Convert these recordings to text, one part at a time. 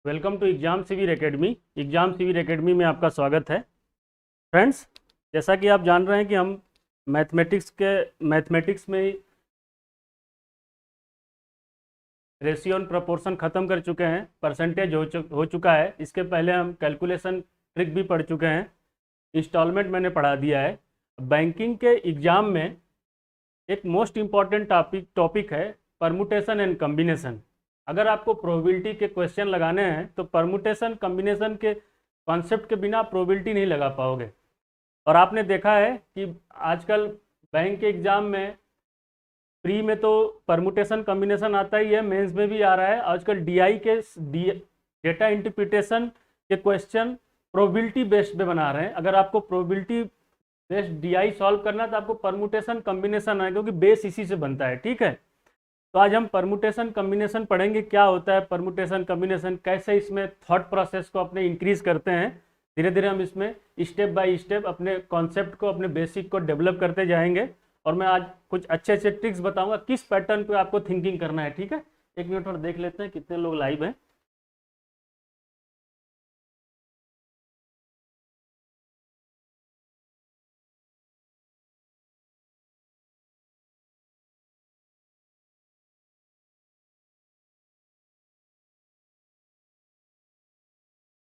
Welcome to exam सिविर academy. Exam सिविर academy में आपका स्वागत है। फ्रेंड्स, जैसा कि आप जान रहे हैं कि हम मैथमेटिक्स में रेशियो एंड प्रोपोर्शन ख़त्म कर चुके हैं। परसेंटेज हो चुका है। इसके पहले हम कैलकुलेशन ट्रिक भी पढ़ चुके हैं। इंस्टॉलमेंट मैंने पढ़ा दिया है। बैंकिंग के एग्ज़ाम में एक मोस्ट इम्पॉर्टेंट टॉपिक है परमुटेशन एंड कम्बिनेशन। अगर आपको प्रोबेबिलिटी के क्वेश्चन लगाने हैं तो परमुटेशन कम्बिनेशन के कॉन्सेप्ट के बिना प्रोबेबिलिटी नहीं लगा पाओगे। और आपने देखा है कि आजकल बैंक के एग्ज़ाम में प्री में तो परमुटेशन कम्बिनेशन आता ही है, मेंस में भी आ रहा है। आजकल डीआई के डेटा इंटरप्रिटेशन के क्वेश्चन प्रोबेबिलिटी बेस्ड पे बना रहे हैं। अगर आपको प्रोबेबिलिटी बेस्ड डीआई सॉल्व करना है तो आपको परमुटेशन कम्बिनेशन आए, क्योंकि बेस इसी से बनता है। ठीक है, तो आज हम परमुटेशन कम्बिनेशन पढ़ेंगे। क्या होता है परमुटेशन कम्बिनेशन, कैसे इसमें थॉट प्रोसेस को अपने इंक्रीज करते हैं। धीरे धीरे हम इसमें स्टेप बाय स्टेप अपने कॉन्सेप्ट को, अपने बेसिक को डेवलप करते जाएंगे। और मैं आज कुछ अच्छे अच्छे ट्रिक्स बताऊंगा किस पैटर्न पे आपको थिंकिंग करना है। ठीक है, एक मिनट और देख लेते हैं कितने लोग लाइव हैं।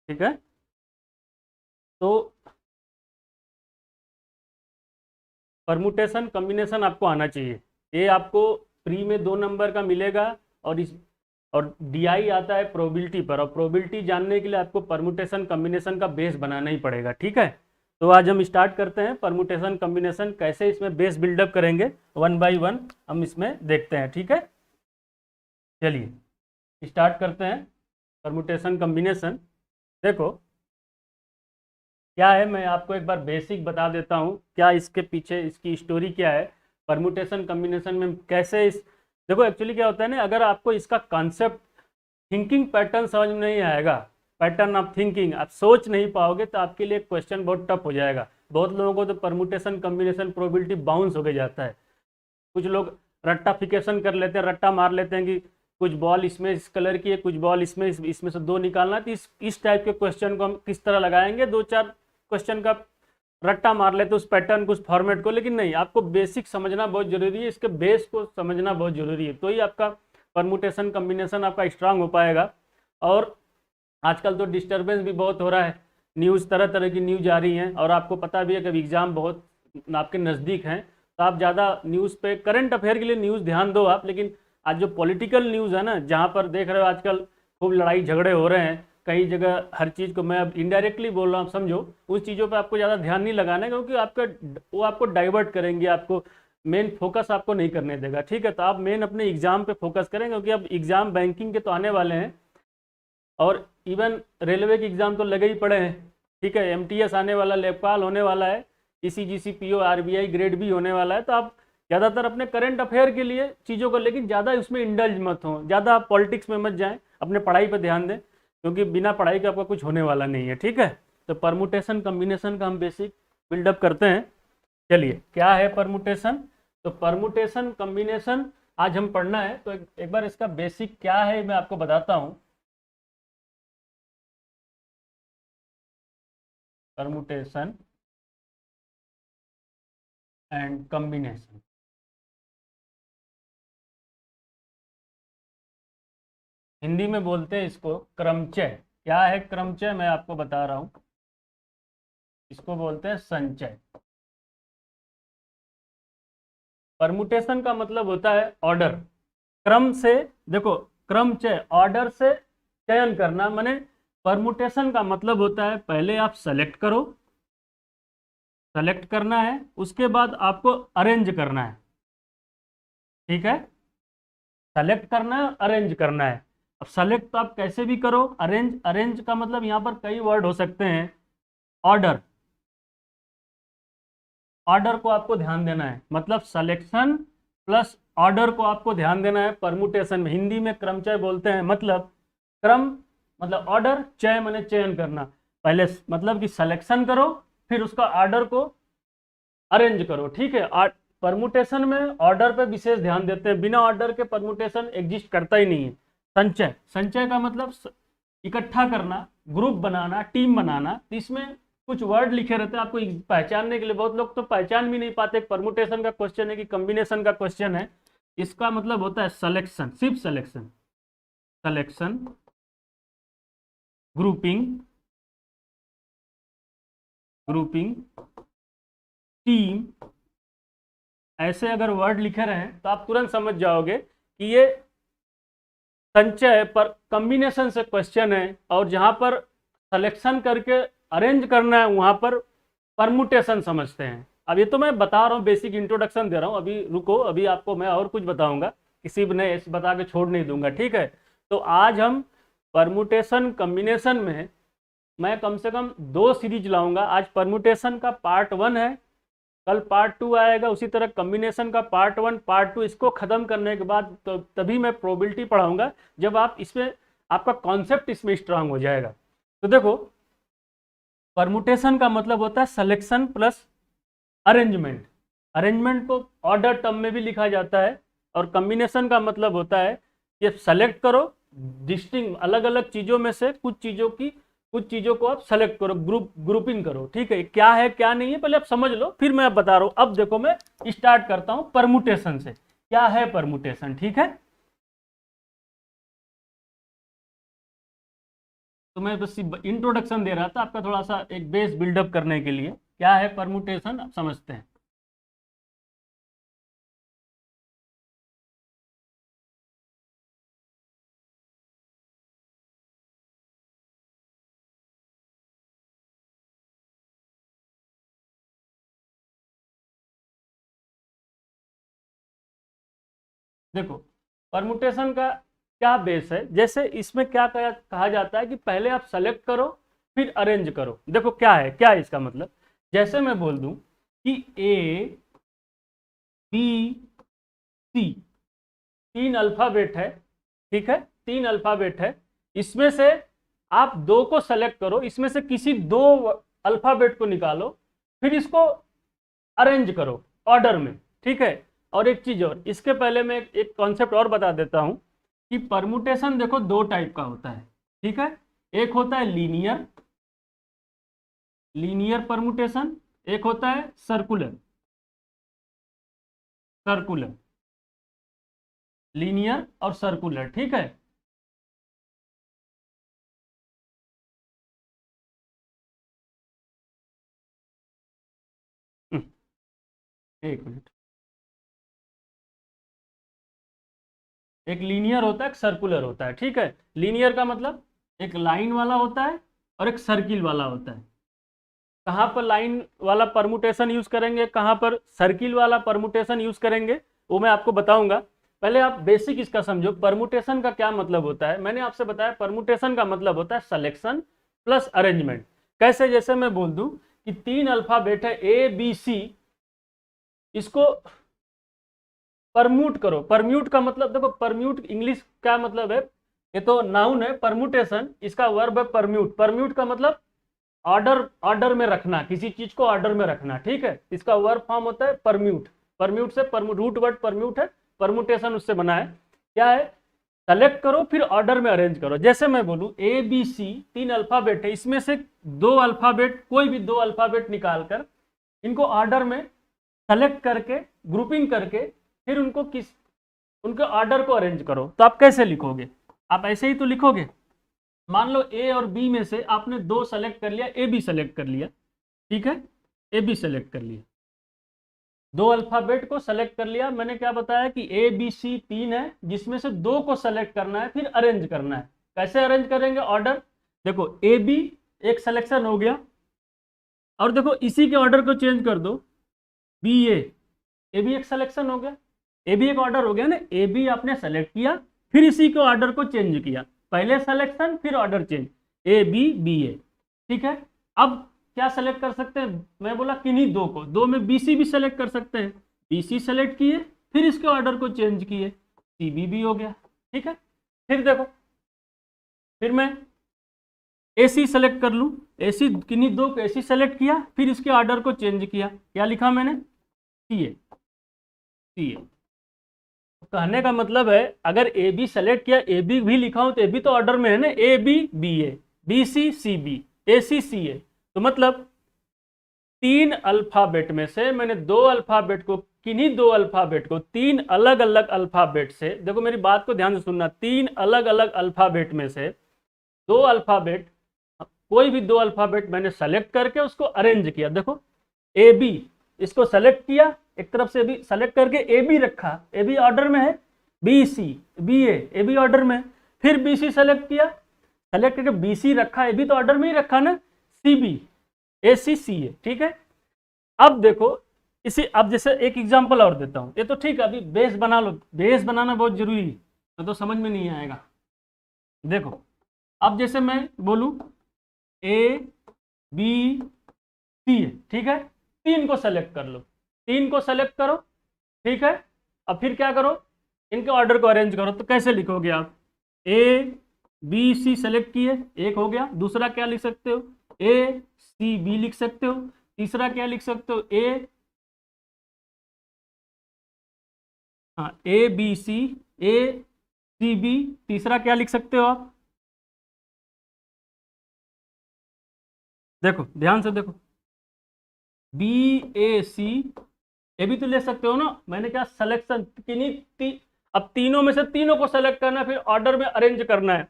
ठीक है, तो परमुटेशन कम्बिनेशन आपको आना चाहिए। ये आपको प्री में 2 नंबर का मिलेगा। और डीआई आता है प्रोबेबिलिटी पर, और प्रोबेबिलिटी जानने के लिए आपको परमुटेशन कम्बिनेशन का बेस बनाना ही पड़ेगा। ठीक है, तो आज हम स्टार्ट करते हैं परमुटेशन कम्बिनेशन, कैसे इसमें बेस बिल्डअप करेंगे। 1 बाय 1 हम इसमें देखते हैं। ठीक है, चलिए स्टार्ट करते हैं परमुटेशन कम्बिनेशन। देखो क्या है, मैं आपको एक बार बेसिक बता देता हूँ क्या इसके पीछे इसकी स्टोरी क्या है। परमुटेशन कम्बिनेशन में कैसे इस देखो एक्चुअली क्या होता है ना, अगर आपको इसका कॉन्सेप्ट थिंकिंग पैटर्न समझ में नहीं आएगा, पैटर्न ऑफ थिंकिंग आप सोच नहीं पाओगे, तो आपके लिए क्वेश्चन बहुत टफ हो जाएगा। बहुत लोगों को तो परमुटेशन कम्बिनेशन प्रोबेबिलिटी बाउंस होके जाता है। कुछ लोग रट्टाफिकेशन कर लेते हैं, रट्टा मार लेते हैं कि कुछ बॉल इसमें इस कलर की है, कुछ बॉल इसमें इसमें से 2 निकालना है। तो इस टाइप के क्वेश्चन को हम किस तरह लगाएंगे, 2-4 क्वेश्चन का रट्टा मार लेते उस पैटर्न को, उस फॉर्मेट को। लेकिन नहीं, आपको बेसिक समझना बहुत जरूरी है, इसके बेस को समझना बहुत जरूरी है, तो ही आपका परमुटेशन कम्बिनेशन आपका स्ट्रांग हो पाएगा। और आजकल तो डिस्टर्बेंस भी बहुत हो रहा है, न्यूज़ तरह तरह की न्यूज़ आ रही हैं, और आपको पता भी है कि एग्ज़ाम बहुत आपके नज़दीक हैं, तो आप ज़्यादा न्यूज़ पे, करंट अफेयर के लिए न्यूज़ ध्यान दो आप। लेकिन आज जो पॉलिटिकल न्यूज़ है ना, जहाँ पर देख रहे हो आजकल खूब लड़ाई झगड़े हो रहे हैं कई जगह, हर चीज़ को मैं अब इनडायरेक्टली बोल रहा हूँ, समझो। उस चीज़ों पे आपको ज़्यादा ध्यान नहीं लगाना है, क्योंकि वो आपको डाइवर्ट करेंगे, आपको मेन फोकस आपको नहीं करने देगा। ठीक है, तो आप मेन अपने एग्जाम पे फोकस करें, क्योंकि अब एग्जाम बैंकिंग के तो आने वाले हैं, और इवन रेलवे के एग्जाम तो लगे ही पड़े हैं। ठीक है, एमटीएस आने वाला, लेखपाल होने वाला है, ईसीजीसी, पीओ, आरबीआई ग्रेड भी होने वाला है। तो आप ज़्यादातर अपने करंट अफेयर के लिए चीज़ों को, लेकिन ज़्यादा उसमें इंडल्ज मत हो, ज़्यादा पॉलिटिक्स में मत जाएं, अपने पढ़ाई पर ध्यान दें, क्योंकि बिना पढ़ाई के आपका कुछ होने वाला नहीं है। ठीक है, तो परमुटेशन कम्बिनेशन का हम बेसिक बिल्डअप करते हैं। चलिए, क्या है परमुटेशन। तो परमुटेशन कम्बिनेशन आज हम पढ़ना है, तो एक बार इसका बेसिक क्या है मैं आपको बताता हूँ। परमुटेशन एंड कम्बिनेशन, हिंदी में बोलते हैं इसको क्रमचय। क्या है क्रमचय, मैं आपको बता रहा हूं, इसको बोलते हैं संचय। परमुटेशन का मतलब होता है ऑर्डर, क्रम से। देखो, क्रमचय ऑर्डर से चयन करना, माने परमुटेशन का मतलब होता है पहले आप सेलेक्ट करो, सेलेक्ट करना है, उसके बाद आपको अरेंज करना है। ठीक है, सेलेक्ट करना है, अरेंज करना है। अब सेलेक्ट तो आप कैसे भी करो, अरेंज, अरेंज का मतलब यहाँ पर कई वर्ड हो सकते हैं। ऑर्डर, ऑर्डर को आपको ध्यान देना है, मतलब सिलेक्शन प्लस ऑर्डर को आपको ध्यान देना है परमुटेशन में। हिंदी में क्रमचय बोलते हैं, मतलब क्रम मतलब ऑर्डर, चय माने चयन करना। पहले मतलब कि सिलेक्शन करो, फिर उसका ऑर्डर को अरेंज करो। ठीक है, परमुटेशन में ऑर्डर पे विशेष ध्यान देते हैं, बिना ऑर्डर के परमुटेशन एग्जिस्ट करता ही नहीं है। संचय, संचय का मतलब इकट्ठा करना, ग्रुप बनाना, टीम बनाना। तो इसमें कुछ वर्ड लिखे रहते हैं आपको पहचानने के लिए। बहुत लोग तो पहचान भी नहीं पाते, परमुटेशन का क्वेश्चन है कि कॉम्बिनेशन का क्वेश्चन है। इसका मतलब होता है सिलेक्शन, सिर्फ selection, selection, grouping, grouping, team. ऐसे अगर वर्ड लिखे रहे तो आप तुरंत समझ जाओगे कि ये संचय पर कॉम्बिनेशन से क्वेश्चन है, और जहां पर सिलेक्शन करके अरेंज करना है वहां पर परमुटेशन समझते हैं। अब ये तो मैं बता रहा हूँ, बेसिक इंट्रोडक्शन दे रहा हूँ। अभी रुको, अभी आपको मैं और कुछ बताऊंगा, किसी भी नए बता के छोड़ नहीं दूंगा, ठीक है। तो आज हम परमुटेशन कॉम्बिनेशन में मैं कम से कम 2 सीरीज लाऊंगा। आज परमुटेशन का पार्ट 1 है, कल पार्ट 2 आएगा। उसी तरह कॉम्बिनेशन का पार्ट 1, पार्ट 2। इसको खत्म करने के बाद तो तभी मैं प्रोबेबिलिटी पढ़ाऊंगा, जब आप इसमें आपका कॉन्सेप्ट इसमें स्ट्रांग हो जाएगा। तो देखो, परमुटेशन का मतलब होता है सिलेक्शन प्लस अरेंजमेंट। अरेंजमेंट को ऑर्डर टर्म में भी लिखा जाता है। और कॉम्बिनेशन का मतलब होता है कि सेलेक्ट करो डिस्टिंग अलग अलग चीज़ों में से कुछ चीज़ों को आप सेलेक्ट करो, ग्रुपिंग करो, ठीक है। क्या है क्या नहीं है पहले आप समझ लो, फिर मैं अब बता रहा हूँ। अब देखो, मैं स्टार्ट करता हूँ परमुटेशन से। क्या है परमुटेशन, ठीक है। तो मैं बस इंट्रोडक्शन दे रहा था आपका, थोड़ा सा एक बेस बिल्डअप करने के लिए। क्या है परमुटेशन, आप समझते हैं। देखो, परमुटेशन का क्या बेस है, जैसे इसमें क्या कहा जाता है कि पहले आप सेलेक्ट करो फिर अरेंज करो। देखो क्या है, क्या है इसका मतलब। जैसे मैं बोल दूं कि ए बी सी 3 अल्फाबेट है, ठीक है, 3 अल्फाबेट है। इसमें से आप 2 को सेलेक्ट करो, इसमें से किसी 2 अल्फाबेट को निकालो, फिर इसको अरेंज करो ऑर्डर में, ठीक है। और एक चीज और, इसके पहले मैं एक कॉन्सेप्ट और बता देता हूं कि परमुटेशन देखो 2 टाइप का होता है, ठीक है। एक होता है लीनियर, लीनियर परमुटेशन। एक होता है सर्कुलर, सर्कुलर, लीनियर और सर्कुलर, ठीक है। एक मिनट। एक लीनियर होता है, एक सर्कुलर होता है, ठीक है। लीनियर का मतलब एक लाइन वाला होता है और एक सर्किल वाला होता है। कहाँ पर लाइन वाला परमुटेशन यूज करेंगे, कहाँ पर सर्किल वाला परमुटेशन यूज करेंगे, वो मैं आपको बताऊंगा। पहले आप बेसिक इसका समझो, परमुटेशन का क्या मतलब होता है। मैंने आपसे बताया परमुटेशन का मतलब होता है सिलेक्शन प्लस अरेंजमेंट। कैसे, जैसे मैं बोल दूं कि 3 अल्फाबेट है ए बी सी, इसको परम्यूट करो। परम्यूट का मतलब देखो, परम्यूट इंग्लिश क्या मतलब है, ये तो नाउन है। परम्यूटेशन इसका वर्ब है परम्यूट। परम्यूट का मतलब ऑर्डर में रखना, किसी चीज को ऑर्डर में रखना, ठीक है। इसका वर्ब फॉर्म होता है परम्यूट। परम्यूट से रूट वर्ड परम्यूट है, परम्यूटेशन उससे बना है। क्या है, सेलेक्ट करो फिर ऑर्डर में अरेंज करो। जैसे मैं बोलूं ए बी सी 3 अल्फाबेट है, इसमें से 2 अल्फाबेट, कोई भी 2 अल्फाबेट निकालकर इनको ऑर्डर में सेलेक्ट करके, ग्रुपिंग करके, फिर उनके ऑर्डर को अरेंज करो। तो आप कैसे लिखोगे, आप ऐसे ही तो लिखोगे। मान लो ए और बी में से आपने 2 सेलेक्ट कर लिया, ए बी सेलेक्ट कर लिया, ठीक है, ए बी सेलेक्ट कर लिया, 2 अल्फाबेट को सेलेक्ट कर लिया। मैंने क्या बताया कि ए बी सी 3 है, जिसमें से 2 को सेलेक्ट करना है, फिर अरेंज करना है। कैसे अरेंज करेंगे ऑर्डर, देखो ए बी एक सिलेक्शन हो गया, और देखो इसी के ऑर्डर को चेंज कर दो, बी ए बी एक सिलेक्शन हो गया, ए बी एक ऑर्डर हो गया ना। ए बी आपने सेलेक्ट किया, फिर इसी के ऑर्डर को चेंज किया, पहले सिलेक्शन फिर order change, A B B A, ठीक है। अब क्या सेलेक्ट कर सकते हैं, मैं बोला किन्हीं 2 को, 2 में बी सी भी सेलेक्ट कर सकते हैं। बी सी सेलेक्ट किए, फिर इसके ऑर्डर को चेंज किए, सी बी भी हो गया, ठीक है। फिर देखो, फिर मैं ए सी सेलेक्ट कर लूँ, ए सी किन्हीं 2 को ए सी सेलेक्ट किया, फिर इसके ऑर्डर को चेंज किया, क्या लिखा मैंने, सी ए, सी ए। कहने का मतलब है अगर ए बी सेलेक्ट किया, ए बी भी लिखा हूं तो ए बी तो ऑर्डर में है ना, A B B A, B C C B, A C C A. तो मतलब 3 अल्फाबेट में से मैंने 2 अल्फाबेट को, किन्हीं 2 अल्फाबेट को 3 अलग अलग अल्फाबेट से, देखो मेरी बात को ध्यान से सुनना, 3 अलग अलग अल्फाबेट में से 2 अल्फाबेट, कोई भी 2 अल्फाबेट मैंने सेलेक्ट करके उसको अरेंज किया। देखो ए बी, इसको सेलेक्ट किया, एक तरफ से भी सेलेक्ट करके ए बी रखा, ए बी ऑर्डर में है, B C B A B order में, फिर बी सी सेलेक्ट किया, सेलेक्ट करके बी सी रखा, ए बी तो ऑर्डर में ही रखा ना, सी बी ए सी सी ए। ठीक है, अब देखो इसी, अब जैसे एक एग्जांपल और देता हूं, ये तो ठीक है, अभी बेस बना लो, बेस बनाना बहुत जरूरी है, तो समझ में नहीं आएगा। देखो अब जैसे मैं बोलूं ए बी सी है, ठीक है, 3 को सेलेक्ट कर लो, 3 को सेलेक्ट करो, ठीक है। अब फिर क्या करो, इनके ऑर्डर को अरेंज करो। तो कैसे लिखोगे आप, ए बी सी सेलेक्ट किए, एक हो गया, दूसरा क्या लिख सकते हो, ए सी बी लिख सकते हो, तीसरा क्या लिख सकते हो, ए B C, A C B, तीसरा क्या लिख सकते हो आप, देखो ध्यान से देखो, बी ए सी, ये भी तो ले सकते हो ना, मैंने क्या सिलेक्शन किन्हीं अब तीनों में से तीनों को सेलेक्ट करना है, फिर ऑर्डर में अरेंज करना है।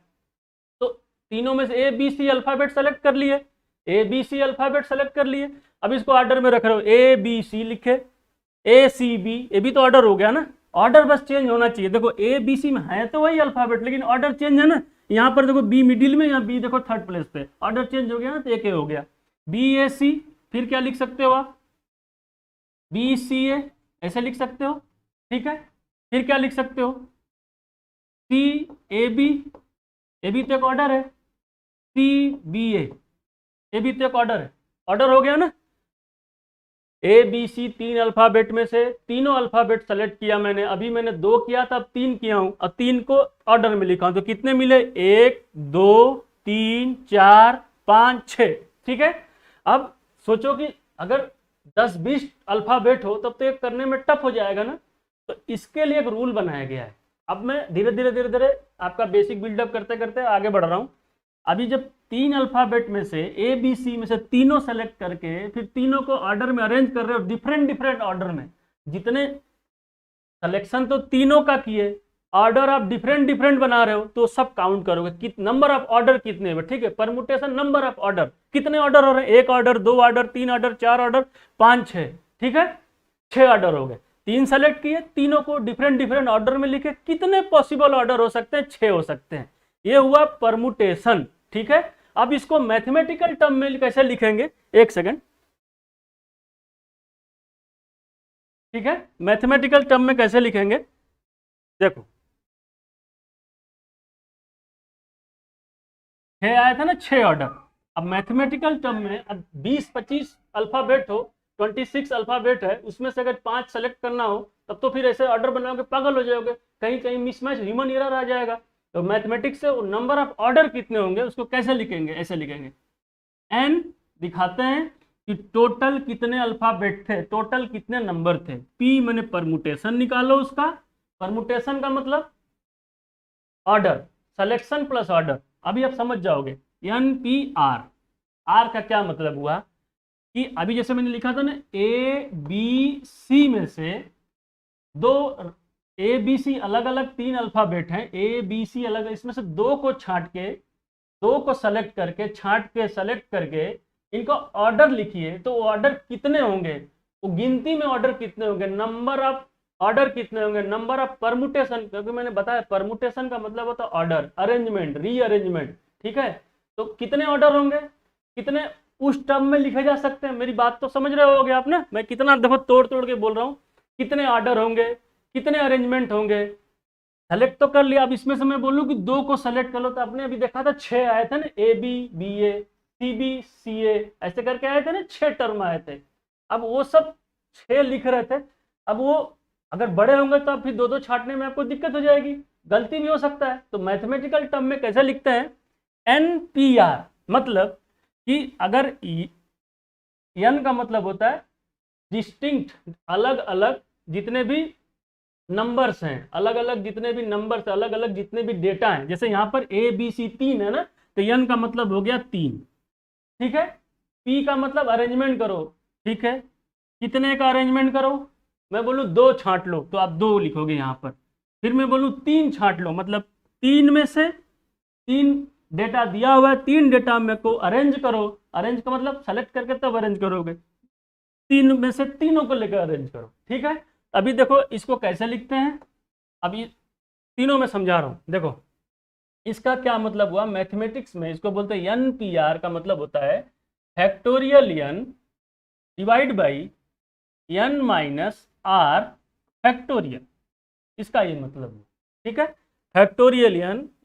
तो तीनों में से A B C alphabet select कर लिए, A B C alphabet select कर लिए, अब इसको ऑर्डर में रख रहे हो, ए बी सी लिखे, ए सी बी, ये भी तो ऑर्डर हो गया ना, ऑर्डर बस चेंज होना चाहिए। देखो ए बी सी में है तो वही अल्फाबेट, लेकिन ऑर्डर चेंज है ना, यहाँ पर देखो बी मिडिल में, यहाँ बी देखो थर्ड प्लेस पे, ऑर्डर चेंज हो गया ना, तो एक हो गया बी ए सी, फिर क्या लिख सकते हो आप, बी सी ए, ऐसे लिख सकते हो, ठीक है। फिर क्या लिख सकते हो, सी ए बी, ए बी तो एक ऑर्डर है, सी बी ए भी तो एक ऑर्डर है, ऑर्डर हो गया ना। ए बी सी 3 अल्फाबेट में से तीनों अल्फाबेट सेलेक्ट किया मैंने, अभी मैंने 2 किया था, अब 3 किया हूं, अब 3 को ऑर्डर में लिखा हूं, तो कितने मिले, 1 2 3 4 5 6, ठीक है। अब सोचो कि अगर 10-20 अल्फाबेट हो तब तो एक करने में टफ हो जाएगा ना, तो इसके लिए एक रूल बनाया गया है। अब मैं धीरे धीरे आपका बेसिक बिल्डअप करते करते आगे बढ़ रहा हूं। अभी जब 3 अल्फाबेट में से ए बी सी में से तीनों सेलेक्ट करके फिर तीनों को ऑर्डर में अरेंज कर रहे हो, डिफरेंट डिफरेंट ऑर्डर में, जितने सिलेक्शन तो तीनों का किए, ऑर्डर आप डिफरेंट डिफरेंट बना रहे हो, तो सब काउंट करोगे कि नंबर ऑफ ऑर्डर कितने हैं, ठीक है। परमुटेशन नंबर ऑफ ऑर्डर, कितने ऑर्डर हो रहे हैं, 1 ऑर्डर 2 ऑर्डर 3 ऑर्डर 4 ऑर्डर 5 6, ठीक है, 6 ऑर्डर हो गए। 3 सेलेक्ट किए, तीनों को डिफरेंट डिफरेंट ऑर्डर में लिखे, कितने पॉसिबल ऑर्डर हो सकते हैं, 6 हो सकते हैं। ये हुआ परमुटेशन, ठीक है। अब इसको मैथमेटिकल टर्म में कैसे लिखेंगे, एक सेकंड, ठीक है, मैथमेटिकल टर्म में कैसे लिखेंगे, देखो 6 आया था ना, 6 ऑर्डर। अब मैथमेटिकल टर्म में अब 20-25 अल्फाबेट हो, 26 अल्फाबेट है, उसमें से अगर 5 सेलेक्ट करना हो, तब तो फिर ऐसे ऑर्डर बनाओगे पागल हो जाओगे, कहीं कहीं मिसमैच, ह्यूमन एरर आ जाएगा। तो मैथमेटिक्स से नंबर ऑफ ऑर्डर कितने होंगे उसको कैसे लिखेंगे, ऐसे लिखेंगे, एन दिखाते हैं कि टोटल कितने अल्फाबेट थे, टोटल कितने नंबर थे, पी मैंने परमुटेशन निकालो उसका, परमुटेशन का मतलब ऑर्डर, सिलेक्शन प्लस ऑर्डर। अभी आप समझ जाओगे, एन पी आर, आर का क्या मतलब हुआ कि अभी जैसे मैंने लिखा था ना, ए बी सी में से 2 ए बी सी अलग अलग 3 अल्फाबेट हैं, ए बी सी अलग, इसमें से 2 को छांट के, 2 को सेलेक्ट करके, छांट के सेलेक्ट करके इनको ऑर्डर लिखिए, तो ऑर्डर कितने होंगे, वो गिनती में ऑर्डर कितने होंगे, नंबर ऑफ ऑर्डर कितने होंगे, नंबर ऑफ परमुटेशन, क्योंकि मैंने बताया परमुटेशन का मतलब होता है ऑर्डर, अरेंजमेंट, रीअरेंजमेंट, ठीक है। तो कितने ऑर्डर होंगे, कितने उस टर्म में लिखे जा सकते हैं, मेरी बात तो समझ रहे होगे आप ना, मैं कितना देखो तोड़ तोड़ के बोल रहा हूँ, कितने ऑर्डर होंगे, कितने अरेंजमेंट होंगे, सेलेक्ट तो कर लिया। अब इसमें से मैं बोलूं कि 2 को सेलेक्ट कर लो, तो आपने अभी देखा था 6 आए थे ना, A B B A C B C A, ऐसे करके आए थे ना, 6 टर्म आए थे। अब वो सब 6 लिख रहे थे, अब वो अगर बड़े होंगे तो अब फिर 2-2 छांटने में आपको दिक्कत हो जाएगी, गलती भी हो सकता है। तो मैथमेटिकल टर्म में कैसे लिखते हैं, एन पी आर, मतलब कि अगर एन का मतलब होता है डिस्टिंक्ट, अलग अलग जितने भी नंबर्स हैं, अलग अलग जितने भी नंबर्स, अलग अलग जितने भी डेटा हैं, जैसे यहाँ पर ए बी सी 3 है ना, तो n का मतलब हो गया 3, ठीक है। p का मतलब अरेंजमेंट करो, ठीक है, कितने का अरेंजमेंट करो, मैं बोलूँ 2 छांट लो तो आप 2 लिखोगे यहाँ पर, फिर मैं बोलूँ 3 छांट लो, मतलब 3 में से 3 डेटा दिया हुआ है, 3 डेटा में को अरेंज करो, अरेंज का मतलब सेलेक्ट करके तब अरेंज करोगे, 3 में से तीनों को लेकर अरेंज करो, ठीक है। अभी देखो इसको कैसे लिखते हैं, अभी तीनों में समझा रहा हूं, देखो इसका क्या मतलब हुआ, मैथमेटिक्स में इसको बोलते हैं NPR का मतलब होता है factorial n divide by n minus R factorial, इसका ये मतलब हुआ, ठीक है, factorial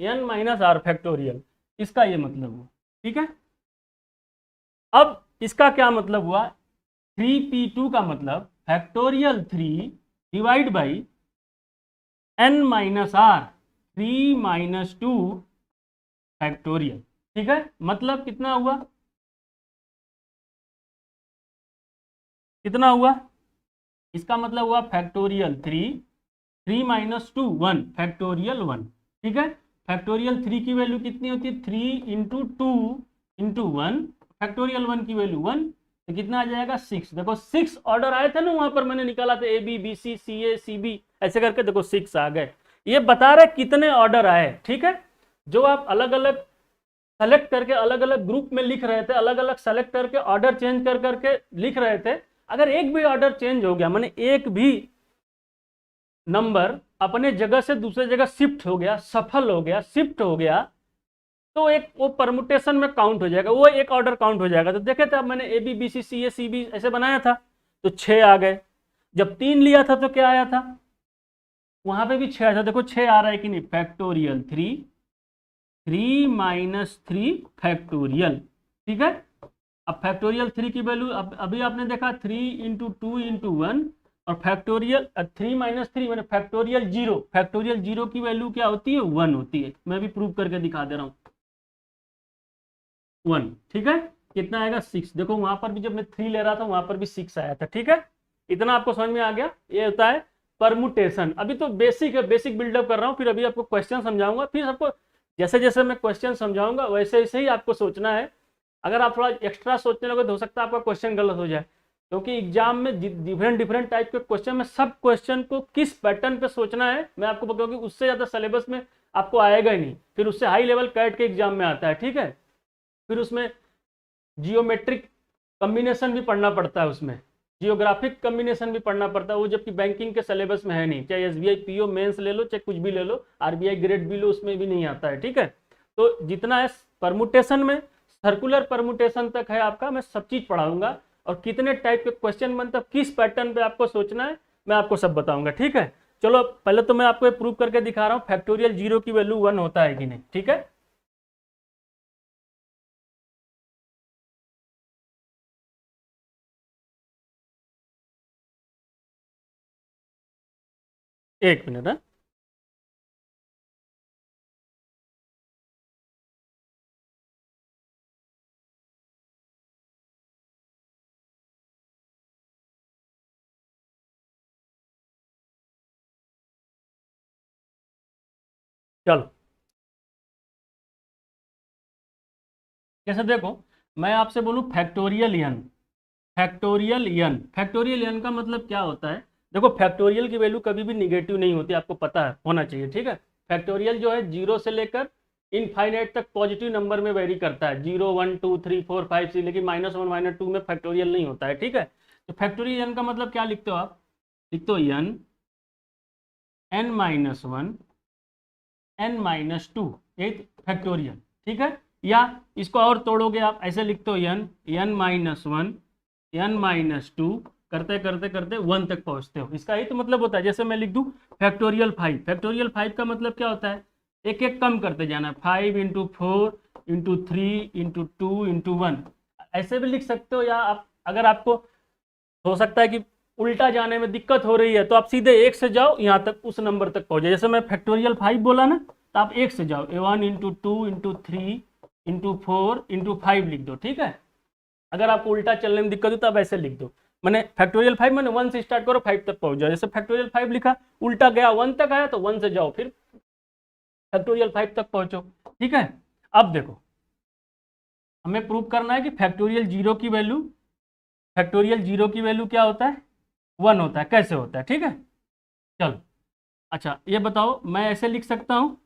n minus R factorial, इसका ये मतलब हुआ, ठीक है। अब इसका क्या मतलब हुआ, 3p2 का मतलब factorial 3 divide by n minus R 3 minus 2 factorial, ठीक है। मतलब कितना हुआ, कितना हुआ, इसका मतलब हुआ फैक्टोरियल 3 माइनस 2 1 फैक्टोरियल 1, ठीक है। फैक्टोरियल 3 की वैल्यू कितनी होती है, 3 इंटू 2 इंटू 1, फैक्टोरियल 1 की वैल्यू 1, तो कितना आ जाएगा 6, देखो 6 ऑर्डर आए थे ना वहां पर, मैंने निकाला था A B B C C A C B ऐसे करके, देखो 6 आ गए, ये बता रहे कितने ऑर्डर आए, ठीक है। जो आप अलग अलग सेलेक्ट करके अलग अलग ग्रुप में लिख रहे थे, अलग अलग सेलेक्ट करके ऑर्डर चेंज कर करके लिख रहे थे, अगर एक भी ऑर्डर चेंज हो गया, माने एक भी नंबर अपने जगह से दूसरे जगह शिफ्ट हो गया, सफल हो गया, शिफ्ट हो गया, तो एक वो परमुटेशन में काउंट हो जाएगा, वो एक ऑर्डर काउंट हो जाएगा। तो देखे थे अब मैंने A B B C C A C B ऐसे बनाया था, तो 6 आ गए, जब 3 लिया था तो क्या आया था, वहां पे भी 6 आया था, देखो 6 आ रहा है कि नहीं, फैक्टोरियल 3 माइनस 3 फैक्टोरियल, ठीक है। अब फैक्टोरियल 3 की वैल्यू अभी आपने देखा 3 इंटू 2 इंटू 1, और फैक्टोरियल 3 माइनस 3 मैंने फैक्टोरियल 0, फैक्टोरियल 0 की वैल्यू क्या होती है, 1 होती है, मैं भी प्रूव करके दिखा दे रहा हूँ, 1, ठीक है। कितना आएगा 6, देखो वहां पर भी जब मैं 3 ले रहा था वहां पर भी 6 आया था, ठीक है। इतना आपको समझ में आ गया, ये होता है परमुटेशन। अभी तो बेसिक है, बेसिक बिल्डअप कर रहा हूँ, फिर अभी आपको क्वेश्चन समझाऊंगा, फिर आपको जैसे जैसे मैं क्वेश्चन समझाऊंगा वैसे वैसे ही आपको सोचना है। अगर आप थोड़ा एक्स्ट्रा सोचने लगे तो हो सकता है आपका क्वेश्चन गलत हो जाए, क्योंकि एग्जाम में डिफरेंट डिफरेंट टाइप के क्वेश्चन में सब क्वेश्चन को किस पैटर्न पे सोचना है मैं आपको बताऊंगी, उससे ज़्यादा सिलेबस में आपको आएगा ही नहीं, फिर उससे हाई लेवल कैट के एग्जाम में आता है, ठीक है। फिर उसमें जियोमेट्रिक कम्बिनेशन भी पढ़ना पड़ता है, उसमें जियोग्राफिक कम्बिनेशन भी पढ़ना पड़ता है, वो जबकि बैंकिंग के सिलेबस में है नहीं, चाहे एसबीआई पीओ मेंस ले लो, चाहे कुछ भी ले लो, आरबीआई ग्रेड भी लो, उसमें भी नहीं आता है, ठीक है। तो जितना है परमुटेशन में, सर्कुलर परमुटेशन तक है आपका, मैं सब चीज पढ़ाऊंगा, और कितने टाइप के क्वेश्चन बनते हैं, किस पैटर्न पे आपको सोचना है, मैं आपको सब बताऊंगा, ठीक है। चलो पहले तो मैं आपको प्रूव करके दिखा रहा हूँ फैक्टोरियल 0 की वैल्यू 1 होता है कि नहीं, ठीक है। एक मिनट है, चलो जैसे देखो मैं आपसे बोलूं फैक्टोरियल एन, फैक्टोरियल एन का मतलब क्या होता है, देखो फैक्टोरियल की वैल्यू कभी भी निगेटिव नहीं होती, आपको पता है, होना चाहिए, ठीक है। फैक्टोरियल जो है 0 से लेकर इनफाइनाइट तक पॉजिटिव नंबर में वेरी करता है, 0 1 2 3 4 5 6, लेकिन -1 -2 में फैक्टोरियल नहीं होता है, ठीक है। तो फैक्टोरियल एन का मतलब क्या लिखते हो आप, लिखते हो n-1 n-2, एक फैक्टोरियल, ठीक है। या इसको और तोड़ोगे आप, ऐसे लिखते हो n-1 n-2, करते करते करते 1 तक पहुंचते हो, इसका ही तो मतलब होता है। जैसे मैं लिख दूं फैक्टोरियल 5, फैक्टोरियल 5 का मतलब क्या होता है, एक एक कम करते जाना है, 5 इंटू 4 इंटू 3 इंटू 2 इंटू 1, ऐसे भी लिख सकते हो। या आप अगर आपको हो सकता है कि उल्टा जाने में दिक्कत हो रही है, तो आप सीधे 1 से जाओ, यहाँ तक उस नंबर तक पहुंचे, जैसे मैं फैक्टोरियल 5 बोला ना, तो आप 1 से जाओ, 1 इंटू 2 इंटू 3 इंटू 4 इंटू 5 लिख दो, ठीक है। अगर आपको उल्टा चलने में दिक्कत हो तो आप ऐसे लिख दो। मैंने फैक्टोरियल 5 मैंने 1 से स्टार्ट करो 5 तक पहुंच जाओ। जैसे फैक्टोरियल 5 लिखा, उल्टा गया 1 तक आया तो 1 से जाओ फिर फैक्टोरियल 5 तक पहुंचो। ठीक है, अब देखो हमें प्रूव करना है कि फैक्टोरियल जीरो की वैल्यू क्या होता है, 1 होता है। कैसे होता है, ठीक है चलो। अच्छा ये बताओ, मैं ऐसे लिख सकता हूँ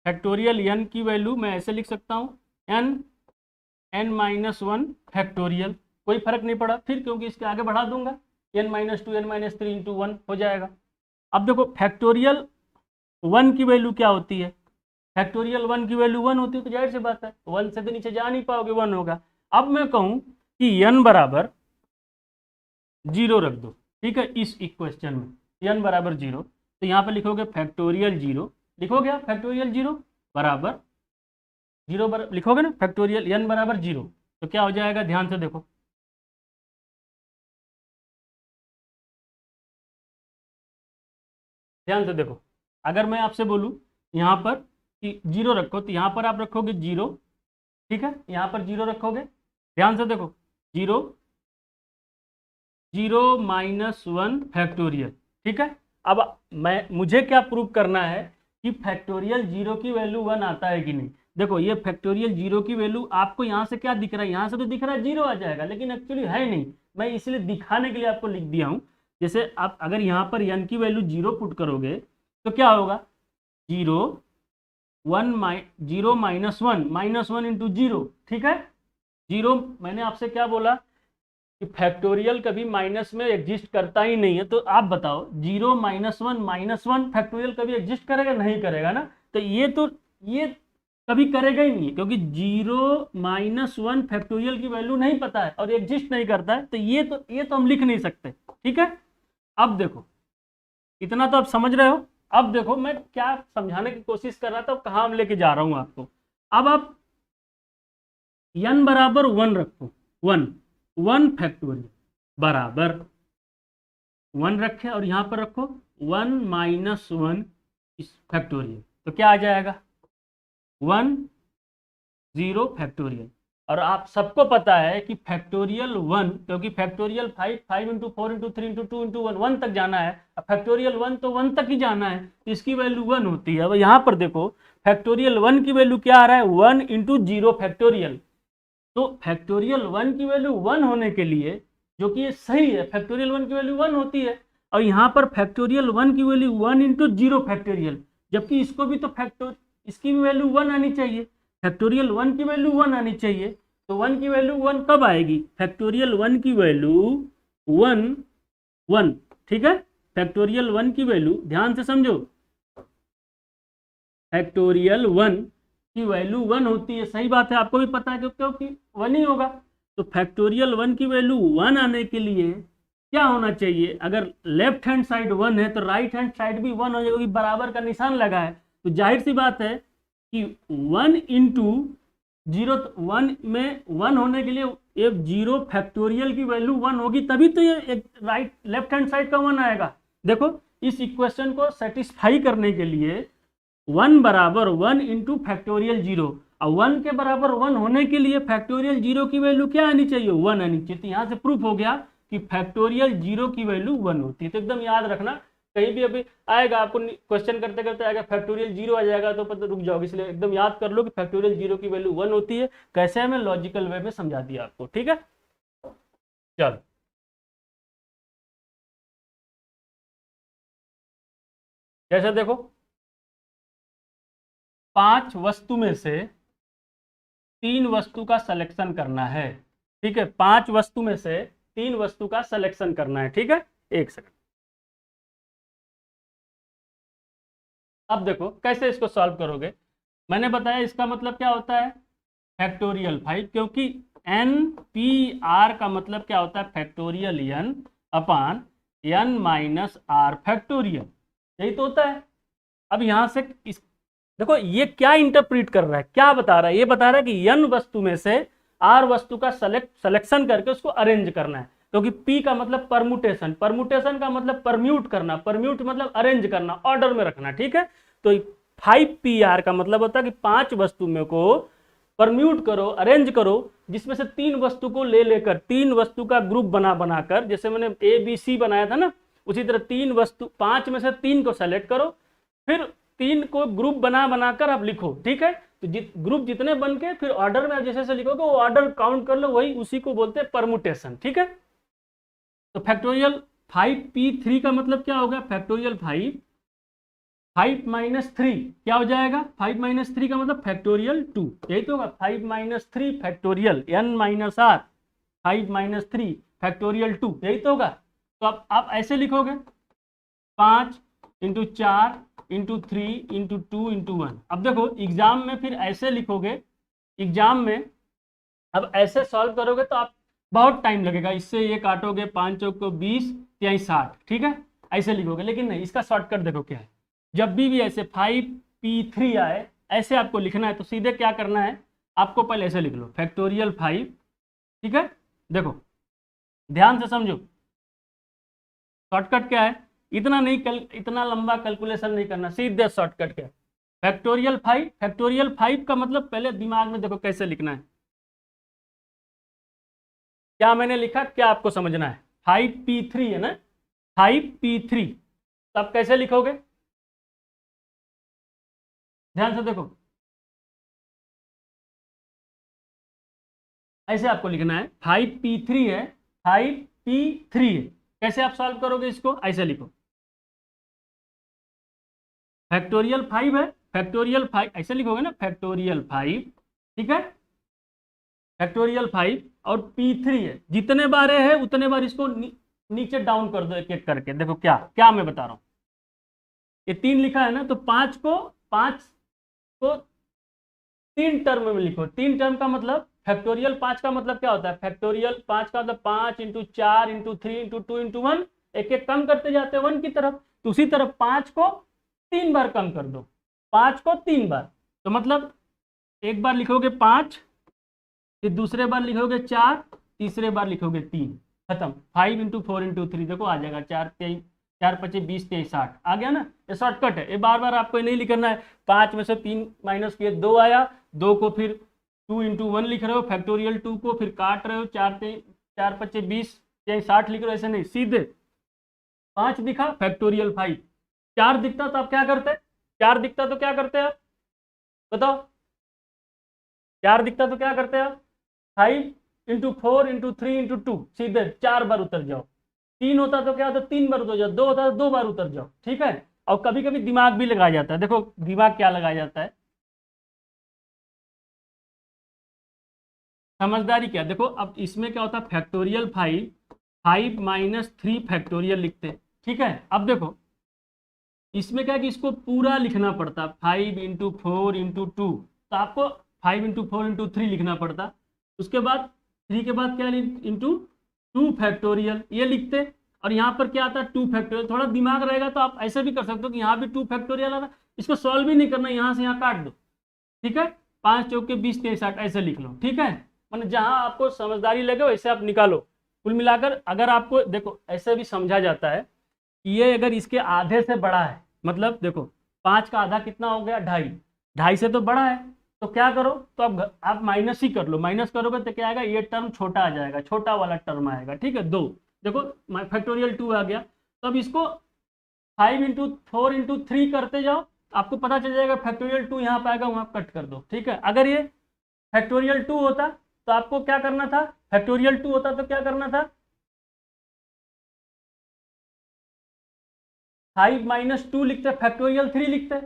फैक्टोरियल n की वैल्यू, मैं ऐसे लिख सकता हूँ n-1 फैक्टोरियल, कोई फर्क नहीं पड़ा फिर, क्योंकि इसके आगे बढ़ा दूंगा n-2 n-3 इंटू 1 हो जाएगा। अब देखो फैक्टोरियल 1 की वैल्यू क्या होती है, फैक्टोरियल 1 की वैल्यू 1 होती है, तो जाहिर सी बात है 1 से तो नीचे जा नहीं पाओगे, 1 होगा। अब मैं कहूँ कि n बराबर 0 रख दो, ठीक है, इस इक्वेशन में n बराबर 0, तो यहाँ पे लिखोगे फैक्टोरियल 0, लिखोगे आप फैक्टोरियल 0 बराबर 0 लिखोगे ना, फैक्टोरियल n बराबर 0, तो क्या हो जाएगा, ध्यान से देखो, ध्यान से देखो, अगर मैं आपसे बोलूँ यहाँ पर कि 0 रखो, तो यहाँ पर आप रखोगे 0, ठीक है, यहाँ पर 0 रखोगे, ध्यान से देखो 0 -1 फैक्टोरियल, ठीक है। अब मुझे क्या प्रूव करना है कि फैक्टोरियल 0 की वैल्यू 1 आता है कि नहीं। देखो ये फैक्टोरियल 0 की वैल्यू आपको यहाँ से क्या दिख रहा है, यहाँ से तो दिख रहा है 0 आ जाएगा, लेकिन एक्चुअली है नहीं, मैं इसलिए दिखाने के लिए आपको लिख दिया हूँ। जैसे आप अगर यहाँ पर n की वैल्यू 0 पुट करोगे तो क्या होगा, 0 1 0 -1 इंटू 0, ठीक है। 0 मैंने आपसे क्या बोला कि फैक्टोरियल कभी माइनस में एग्जिस्ट करता ही नहीं है, तो आप बताओ 0 -1 फैक्टोरियल कभी एग्जिस्ट करेगा, नहीं करेगा ना, तो ये कभी करेगा ही नहीं, क्योंकि 0 -1 फैक्टोरियल की वैल्यू नहीं पता है और एग्जिस्ट नहीं करता है, तो ये तो हम लिख नहीं सकते, ठीक है। अब देखो इतना तो आप समझ रहे हो। अब देखो मैं क्या समझाने की कोशिश कर रहा था, कहाँ हम लेके जा रहा हूँ आपको। अब आप n बराबर 1 रखो, 1 फैक्टोरियल बराबर 1 रखे और यहाँ पर रखो 1 -1 फैक्टोरियल, तो क्या आ जाएगा 1 0 फैक्टोरियल। और आप सबको पता है कि फैक्टोरियल 1, क्योंकि factorial 5 into 4 into 3 into 2 into 1 1 तक जाना है, अब फैक्टोरियल 1 तो 1 तक ही जाना है, तो इसकी वैल्यू 1 होती है। अब यहाँ पर देखो फैक्टोरियल 1 की वैल्यू क्या आ रहा है, 1 इंटू 0 फैक्टोरियल, तो फैक्टोरियल 1 की वैल्यू 1 होने के लिए, जो कि ये सही है, फैक्टोरियल 1 की वैल्यू 1 होती है, और यहाँ पर फैक्टोरियल 1 की वैल्यू 1 इंटू 0 फैक्टोरियल, जबकि इसको भी तो इसकी भी वैल्यू 1 आनी चाहिए, फैक्टोरियल 1 की वैल्यू 1 आनी चाहिए, तो 1 की वैल्यू 1 कब आएगी, फैक्टोरियल 1 की वैल्यू 1 ठीक है, फैक्टोरियल 1 की वैल्यू ध्यान से समझो, फैक्टोरियल 1 की वैल्यू 1 होती है, सही बात है, आपको भी पता है क्योंकि 1 ही होगा। तो फैक्टोरियल 1 की वैल्यू 1 आने के लिए क्या होना चाहिए, अगर लेफ्ट हैंड साइड 1 है तो राइट हैंड साइड भी 1 हो जाएगी, बराबर का निशान लगा है, तो जाहिर सी बात है कि 1 इंटू 0, 1 में 1 होने के लिए ये 0 फैक्टोरियल की वैल्यू 1 होगी, तभी तो ये एक लेफ्ट हैंड साइड का 1 आएगा। देखो इस इक्वेशन को सेटिस्फाई करने के लिए 1 बराबर 1 इंटू फैक्टोरियल 0, और 1 के बराबर 1 होने के लिए फैक्टोरियल 0 की वैल्यू क्या आनी चाहिए, 1 आनी चाहिए। तो यहाँ से प्रूफ हो गया कि फैक्टोरियल 0 की वैल्यू 1 होती है। तो एकदम याद रखना, कहीं भी अभी आएगा आपको क्वेश्चन करते करते आएगा फैक्टोरियल 0 आ जाएगा तो पता रुक जाओगे, इसलिए एकदम याद कर लो कि फैक्टोरियल 0 की वैल्यू 1 होती है। कैसे हमें लॉजिकल वे में समझा दिया आपको, ठीक है। चलो जैसे देखो 5 वस्तु में से 3 वस्तु का सिलेक्शन करना है, ठीक है, 5 वस्तु में से 3 वस्तु का सिलेक्शन करना है, ठीक है। एक सेकंड, अब देखो कैसे इसको सॉल्व करोगे। मैंने बताया इसका मतलब क्या होता है, फैक्टोरियल 5, क्योंकि एन पी आर का मतलब क्या होता है, factorial N upon N minus R factorial, यही तो होता है। अब यहां से देखो ये क्या इंटरप्रीट कर रहा है, क्या बता रहा है, ये बता रहा है कि एन वस्तु में से आर वस्तु का सिलेक्शन करके उसको अरेंज करना है, क्योंकि पी का मतलब परमुटेशन, परमुटेशन का मतलब परम्यूट करना, परम्यूट मतलब अरेंज करना, ऑर्डर में रखना, ठीक है। तो 5 PR का मतलब होता है कि 5 वस्तु में को परम्यूट करो, अरेंज करो, जिसमें से 3 वस्तु को ले लेकर 3 वस्तु का ग्रुप बनाकर, जैसे मैंने ABC बनाया था ना, उसी तरह 5 में से 3 को सेलेक्ट करो, फिर 3 को ग्रुप बनाकर आप लिखो। ठीक है, तो ग्रुप जितने बन के फिर ऑर्डर में आप जैसे जैसे लिखोगे वो ऑर्डर काउंट कर लो, वही उसी को बोलते हैं परमुटेशन। ठीक है, तो फैक्टोरियल 5p3 का मतलब क्या होगा? फैक्टोरियल 5 माइनस 3 क्या हो जाएगा? 5 माइनस 3 का मतलब फैक्टोरियल 2, यही तो होगा। 5 minus 3 factorial n minus r, 5 minus 3 factorial 2, यही तो होगा। तो अब आप ऐसे लिखोगे 5 इंटू 4 इंटू 3 इंटू 2 इंटू 1। अब देखो एग्जाम में फिर ऐसे लिखोगे, एग्जाम में अब ऐसे सॉल्व करोगे तो आप बहुत टाइम लगेगा। इससे ये काटोगे 5 चौक को 20, 3 60, ठीक है, ऐसे लिखोगे। लेकिन नहीं, इसका शॉर्टकट देखो क्या है। जब भी ऐसे 5p3 आए ऐसे आपको लिखना है, तो सीधे क्या करना है, आपको पहले ऐसे लिख लो फैक्टोरियल 5। ठीक है, देखो ध्यान से समझो, शॉर्टकट क्या है, इतना लंबा कैलकुलेशन नहीं करना, सीधे शॉर्टकट क्या है, फैक्टोरियल 5। फैक्टोरियल 5 का मतलब पहले दिमाग में देखो कैसे लिखना है। क्या मैंने लिखा, क्या आपको समझना है? 5p3 है ना, 5p3, तो आप कैसे लिखोगे? ध्यान से देखो, ऐसे आपको लिखना है 5p3 है, 5p3 है। कैसे आप सॉल्व करोगे इसको? ऐसे लिखो फैक्टोरियल 5 है, फैक्टोरियल 5 ऐसे लिखोगे ना, फैक्टोरियल 5, ठीक है, फैक्टोरियल 5 और p3 है। जितने बार है उतने बार इसको नीचे डाउन कर दो एक एक करके। देखो क्या क्या मैं बता रहा हूं, ये 3 लिखा है ना, तो 5 को 3 टर्म में लिखो। 3 टर्म का मतलब फैक्टोरियल 5 का मतलब क्या होता है? फैक्टोरियल 5 का मतलब 5 इंटू 4 इंटू 3 इंटू 2 इंटू 1, एक एक कम करते जाते हैं 1 की तरफ। तो उसी तरफ 5 को 3 बार कम कर दो, 5 को 3 बार, तो मतलब एक बार लिखोगे 5, फिर दूसरे बार लिखोगे 4, तीसरे बार लिखोगे 3, खत्म। 5 इंटू 4 इंटू 3 देखो आ जाएगा 4 5 20 23 60, आ गया ना। ये शॉर्टकट है, ये बार बार आपको नहीं लिखना है। 5 में से 3 माइनस किए 2 आया, 2 को फिर 2 इंटू 1 लिख रहे हो, फैक्टोरियल 2 को फिर काट रहे हो, 4 5 20 60 लिख रहे हो, ऐसे नहीं, सीधे 5 दिखा फैक्टोरियल 5, 4 दिखता तो आप क्या करते? 4 दिखता तो क्या करते आप बताओ? 4 दिखता तो क्या करते आप? 5 इंटू 4 इंटू 3 इंटू 2, सीधे 4 बार उतर जाओ। 3 होता तो क्या होता? 3 बार उतर जाओ। 2 होता तो 2 बार उतर जाओ। ठीक है, और कभी कभी दिमाग भी लगाया जाता है। देखो दिमाग क्या लगाया जाता है, समझदारी क्या। देखो अब इसमें क्या होता है, फैक्टोरियल 5 माइनस 3 फैक्टोरियल लिखते हैं। ठीक है, अब देखो इसमें क्या है कि इसको पूरा लिखना पड़ता, 5 इंटू 4 इंटू 2, तो आपको 5 इंटू 4 इंटू 3 लिखना पड़ता। उसके बाद 3 के बाद क्या इंटू 2 फैक्टोरियल ये लिखते, और यहाँ पर क्या आता है 2 फैक्टोरियल। थोड़ा दिमाग रहेगा तो आप ऐसे भी कर सकते हो कि यहाँ भी 2 फैक्टोरियल आ रहा है, इसको सॉल्व भी नहीं करना, यहाँ से यहाँ काट दो। ठीक है, 5 चौके 20 23 60 ऐसे लिख लो। ठीक है, मतलब जहाँ आपको समझदारी लगे वैसे आप निकालो। कुल मिलाकर अगर आपको देखो ऐसे भी समझा जाता है कि ये अगर इसके आधे से बड़ा है, मतलब देखो 5 का आधा कितना हो गया? 2.5, 2.5 से तो बड़ा है, तो क्या करो, तो आप माइनस ही कर लो। माइनस करोगे तो क्या आएगा, ये टर्म छोटा आ जाएगा, छोटा वाला टर्म आएगा। ठीक है, 2 देखो फैक्टोरियल 2 आ गया। तो अब इसको 5 इंटू 4 इंटू 3 करते जाओ, आपको पता चल जाएगा फैक्टोरियल 2 यहाँ पाएगा, वहाँ कट कर दो। ठीक है, अगर ये फैक्टोरियल 2 होता तो आपको क्या करना था? फैक्टोरियल 2 होता तो क्या करना था? 5 माइनस 2 लिखते, फैक्टोरियल 3 लिखते।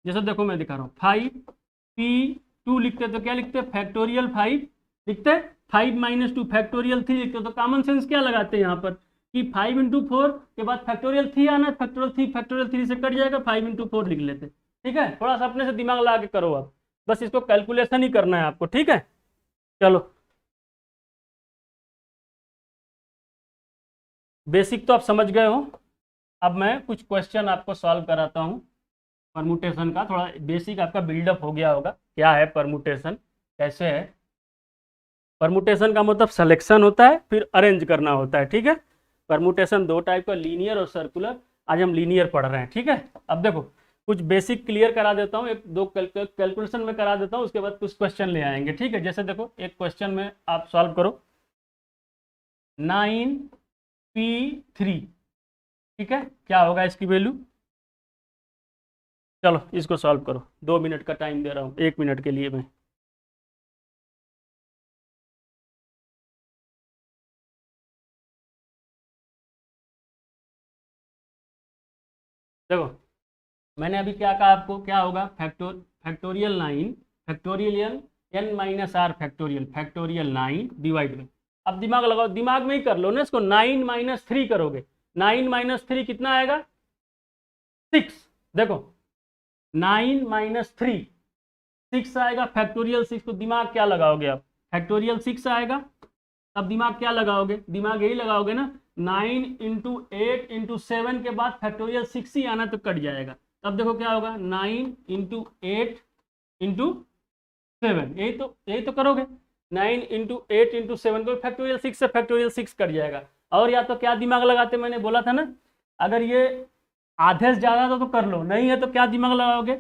जैसे देखो मैं दिखा रहा हूँ, 5p2 लिखते तो क्या लिखते? फैक्टोरियल 5 लिखते, 5 माइनस 2 फैक्टोरियल 3 लिखते। तो कॉमन सेंस क्या लगाते हैं यहाँ पर कि 5 इंटू 4 के बाद फैक्टोरियल 3 आना है, फैक्टोरियल 3 से कट जाएगा, 5 इंटू 4 लिख लेते। ठीक है, थोड़ा सा अपने से दिमाग लगा के करो आप, बस इसको कैलकुलेशन ही करना है आपको। ठीक है, चलो बेसिक तो आप समझ गए हो। अब मैं कुछ क्वेश्चन आपको सॉल्व कराता हूँ परमुटेशन का। थोड़ा बेसिक आपका बिल्डअप हो गया होगा, क्या है परमुटेशन, कैसे है। परमुटेशन का मतलब सिलेक्शन होता है, फिर अरेंज करना होता है। ठीक है, परमुटेशन 2 टाइप का, लीनियर और सर्कुलर। आज हम लीनियर पढ़ रहे हैं। ठीक है, अब देखो कुछ बेसिक क्लियर करा देता हूँ, एक दो कैलकुलेशन में करा देता हूँ, उसके बाद कुछ क्वेश्चन ले आएंगे, ठीक है। जैसे देखो एक क्वेश्चन में आप सॉल्व करो 9p3, ठीक है, क्या होगा इसकी वैल्यू। चलो इसको सॉल्व करो, 2 मिनट का टाइम दे रहा हूँ, 1 मिनट के लिए मैं। देखो मैंने अभी क्या कहा आपको, क्या होगा factorial 9 factorial n minus R factorial 9 divide में। अब दिमाग लगाओ, दिमाग में ही कर लो ना इसको, 9 माइनस 3 करोगे, 9 माइनस 3 कितना आएगा 6। देखो 9 माइनस 3 6 आएगा, फैक्टोरियल 6 को दिमाग क्या लगाओगे आप, फैक्टोरियल 6 आएगा। अब दिमाग क्या लगाओगे, दिमाग यही लगाओगे ना, 9 इंटू 8 इंटू 7 के बाद फैक्टोरियल 6 ही आना तो कट जाएगा। तब देखो क्या होगा 9 इंटू 8 इंटू 7, यही तो करोगे, 9 इंटू 8 इंटू 7 को फैक्टोरियल 6 से फैक्टोरियल 6 कट जाएगा। और या तो क्या दिमाग लगाते, मैंने बोला था ना, अगर ये आधे से ज़्यादा तो कर लो, नहीं है तो क्या दिमाग लगाओगे,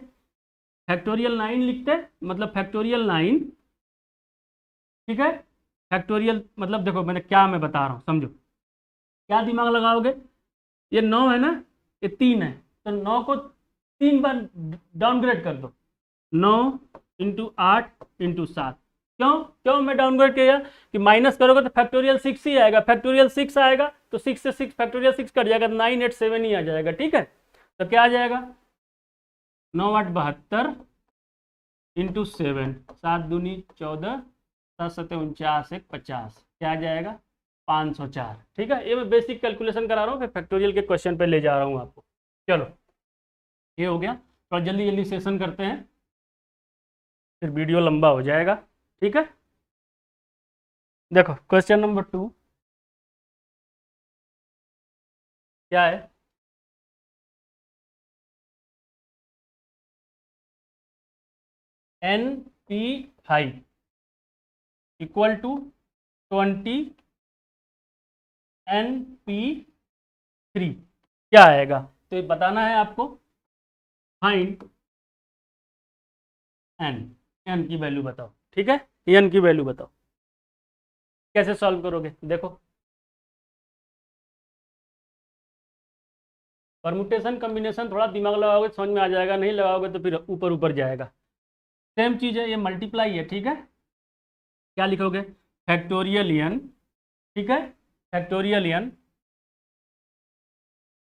फैक्टोरियल 9 लिखते, मतलब फैक्टोरियल 9, ठीक है। फैक्टोरियल मतलब देखो मैं बता रहा हूँ समझो, क्या दिमाग लगाओगे, ये 9 है ना, ये 3 है, तो 9 को 3 बार डाउनग्रेड कर दो, 9 इंटू 8 इंटू 7। क्यों मैं डाउनग्रेड किया, कि माइनस करोगे तो फैक्टोरियल 6 ही आएगा, फैक्टोरियल 6 आएगा तो 6 से 6 फैक्टोरियल 6 कट जाएगा, 9 8 7 ही आ जाएगा, ठीक है। तो क्या आ जाएगा 9 8 72 इंटू 7, 7 दूनी 14, 7 7 49 1 50, क्या आ जाएगा 504, ठीक है। ये मैं बेसिक कैलकुलेशन करा रहा हूँ, फिर फैक्टोरियल के क्वेश्चन पे ले जा रहा हूँ आपको। चलो ये हो गया, थोड़ा जल्दी जल्दी सेशन करते हैं, फिर वीडियो लंबा हो जाएगा, ठीक है। देखो क्वेश्चन नंबर 2 क्या है, NP5 इक्वल टू 20 NP3 क्या आएगा, तो ये बताना है आपको, फाइंड n की वैल्यू बताओ, ठीक है, n की वैल्यू बताओ। कैसे सॉल्व करोगे, देखो परमुटेशन कम्बिनेशन थोड़ा दिमाग लगाओगे समझ में आ जाएगा, नहीं लगाओगे तो फिर ऊपर ऊपर जाएगा। सेम चीज़ है, ये मल्टीप्लाई है, ठीक है। क्या लिखोगे फैक्टोरियल n, ठीक है, फैक्टोरियल n।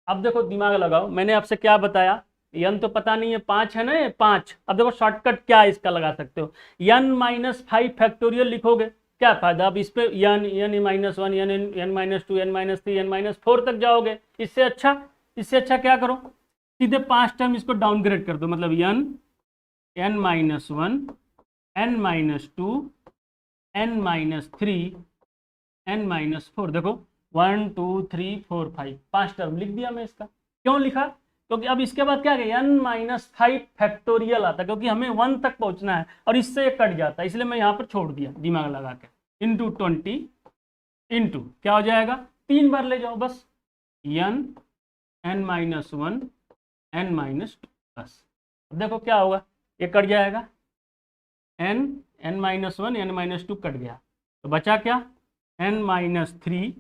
अब देखो दिमाग लगाओ, मैंने आपसे क्या बताया, n तो पता नहीं है, 5 है ना, ये 5। अब देखो शॉर्टकट क्या इसका लगा सकते हो, n माइनस 5 फैक्टोरियल लिखोगे, क्या फायदा, अब इस पे n minus 1 n minus 2 n minus 3 n minus 4 तक जाओगे। इससे अच्छा क्या करो, सीधे 5 टाइम इसको डाउनग्रेड कर दो, मतलब n minus 1 n minus 2 n minus 3 n minus 4। देखो 1 2 3 4 5, 5 टर्म लिख दिया मैं इसका। क्यों लिखा, क्योंकि अब इसके बाद क्या है n माइनस 5 फैक्टोरियल आता है, क्योंकि हमें 1 तक पहुंचना है और इससे ये कट जाता है, इसलिए मैं यहाँ पर छोड़ दिया दिमाग लगा के। इंटू 20 इंटू क्या हो जाएगा, 3 बार ले जाओ बस, n माइनस 1 n माइनस 2 बस। अब देखो क्या होगा, ये कट जाएगा, n minus 1 n minus 2 cut गया, तो बचा क्या n माइनस 3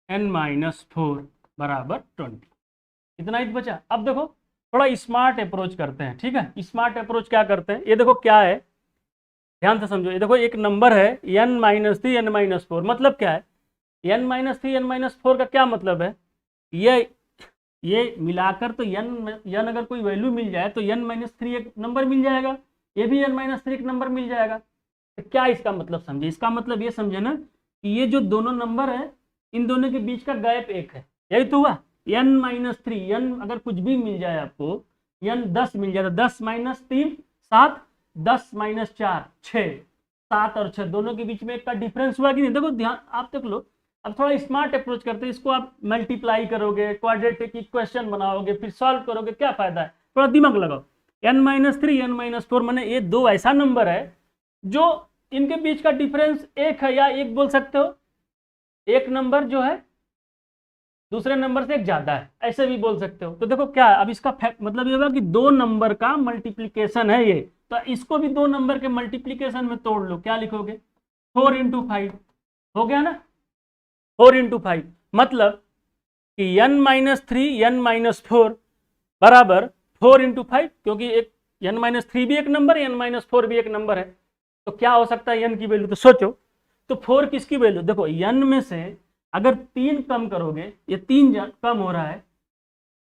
n माइनस 4 बराबर 20, इतना ही बचा। अब देखो थोड़ा स्मार्ट अप्रोच करते हैं, ठीक है। स्मार्ट अप्रोच क्या करते हैं, ये देखो क्या है, ध्यान से समझो, ये देखो एक नंबर है n माइनस 3 n माइनस 4, मतलब क्या है, n माइनस 3 n माइनस 4 का क्या मतलब है, ये मिलाकर तो n अगर कोई वैल्यू मिल जाए तो n माइनस 3 एक नंबर मिल जाएगा, ये भी n माइनस 3 एक नंबर मिल जाएगा। तो क्या इसका मतलब समझे, इसका मतलब ये समझे ना कि ये जो दोनों नंबर है इन दोनों के बीच का गैप 1 है, यही तो हुआ। n माइनस 3 n अगर कुछ भी मिल जाए आपको, n 10 मिल जाए तो 10 माइनस 3 7, 10 माइनस 4 6, 7 और 6 दोनों के बीच में 1 का डिफरेंस हुआ कि नहीं। देखो ध्यान आप देख लो, अब थोड़ा स्मार्ट अप्रोच करते हैं, इसको आप मल्टीप्लाई करोगे, क्वाड्रेटिक इक्वेशन बनाओगे, फिर सॉल्व करोगे, क्या फायदा है, थोड़ा दिमाग लगाओ। n माइनस 3 n माइनस 4 मैंने ये दो ऐसा नंबर है जो इनके बीच का डिफरेंस 1 है, या 1 बोल सकते हो, एक नंबर जो है दूसरे नंबर से एक ज्यादा है, ऐसे भी बोल सकते हो। तो देखो क्या है, अब इसका फैक्ट मतलब ये होगा कि दो नंबर का मल्टीप्लीकेशन है ये, तो इसको भी दो नंबर के मल्टीप्लीकेशन में तोड़ लो। क्या लिखोगे? 4 × 5 हो गया ना, 4 × 5 मतलब कि n-3 n-4 बराबर 4 × 5, क्योंकि एक n-3 भी एक नंबर है, n-4 भी एक नंबर है। तो क्या हो सकता है n की वैल्यू? तो सोचो, तो 4 किसकी वैल्यू? देखो n में से अगर 3 कम करोगे, ये 3 कम हो रहा है,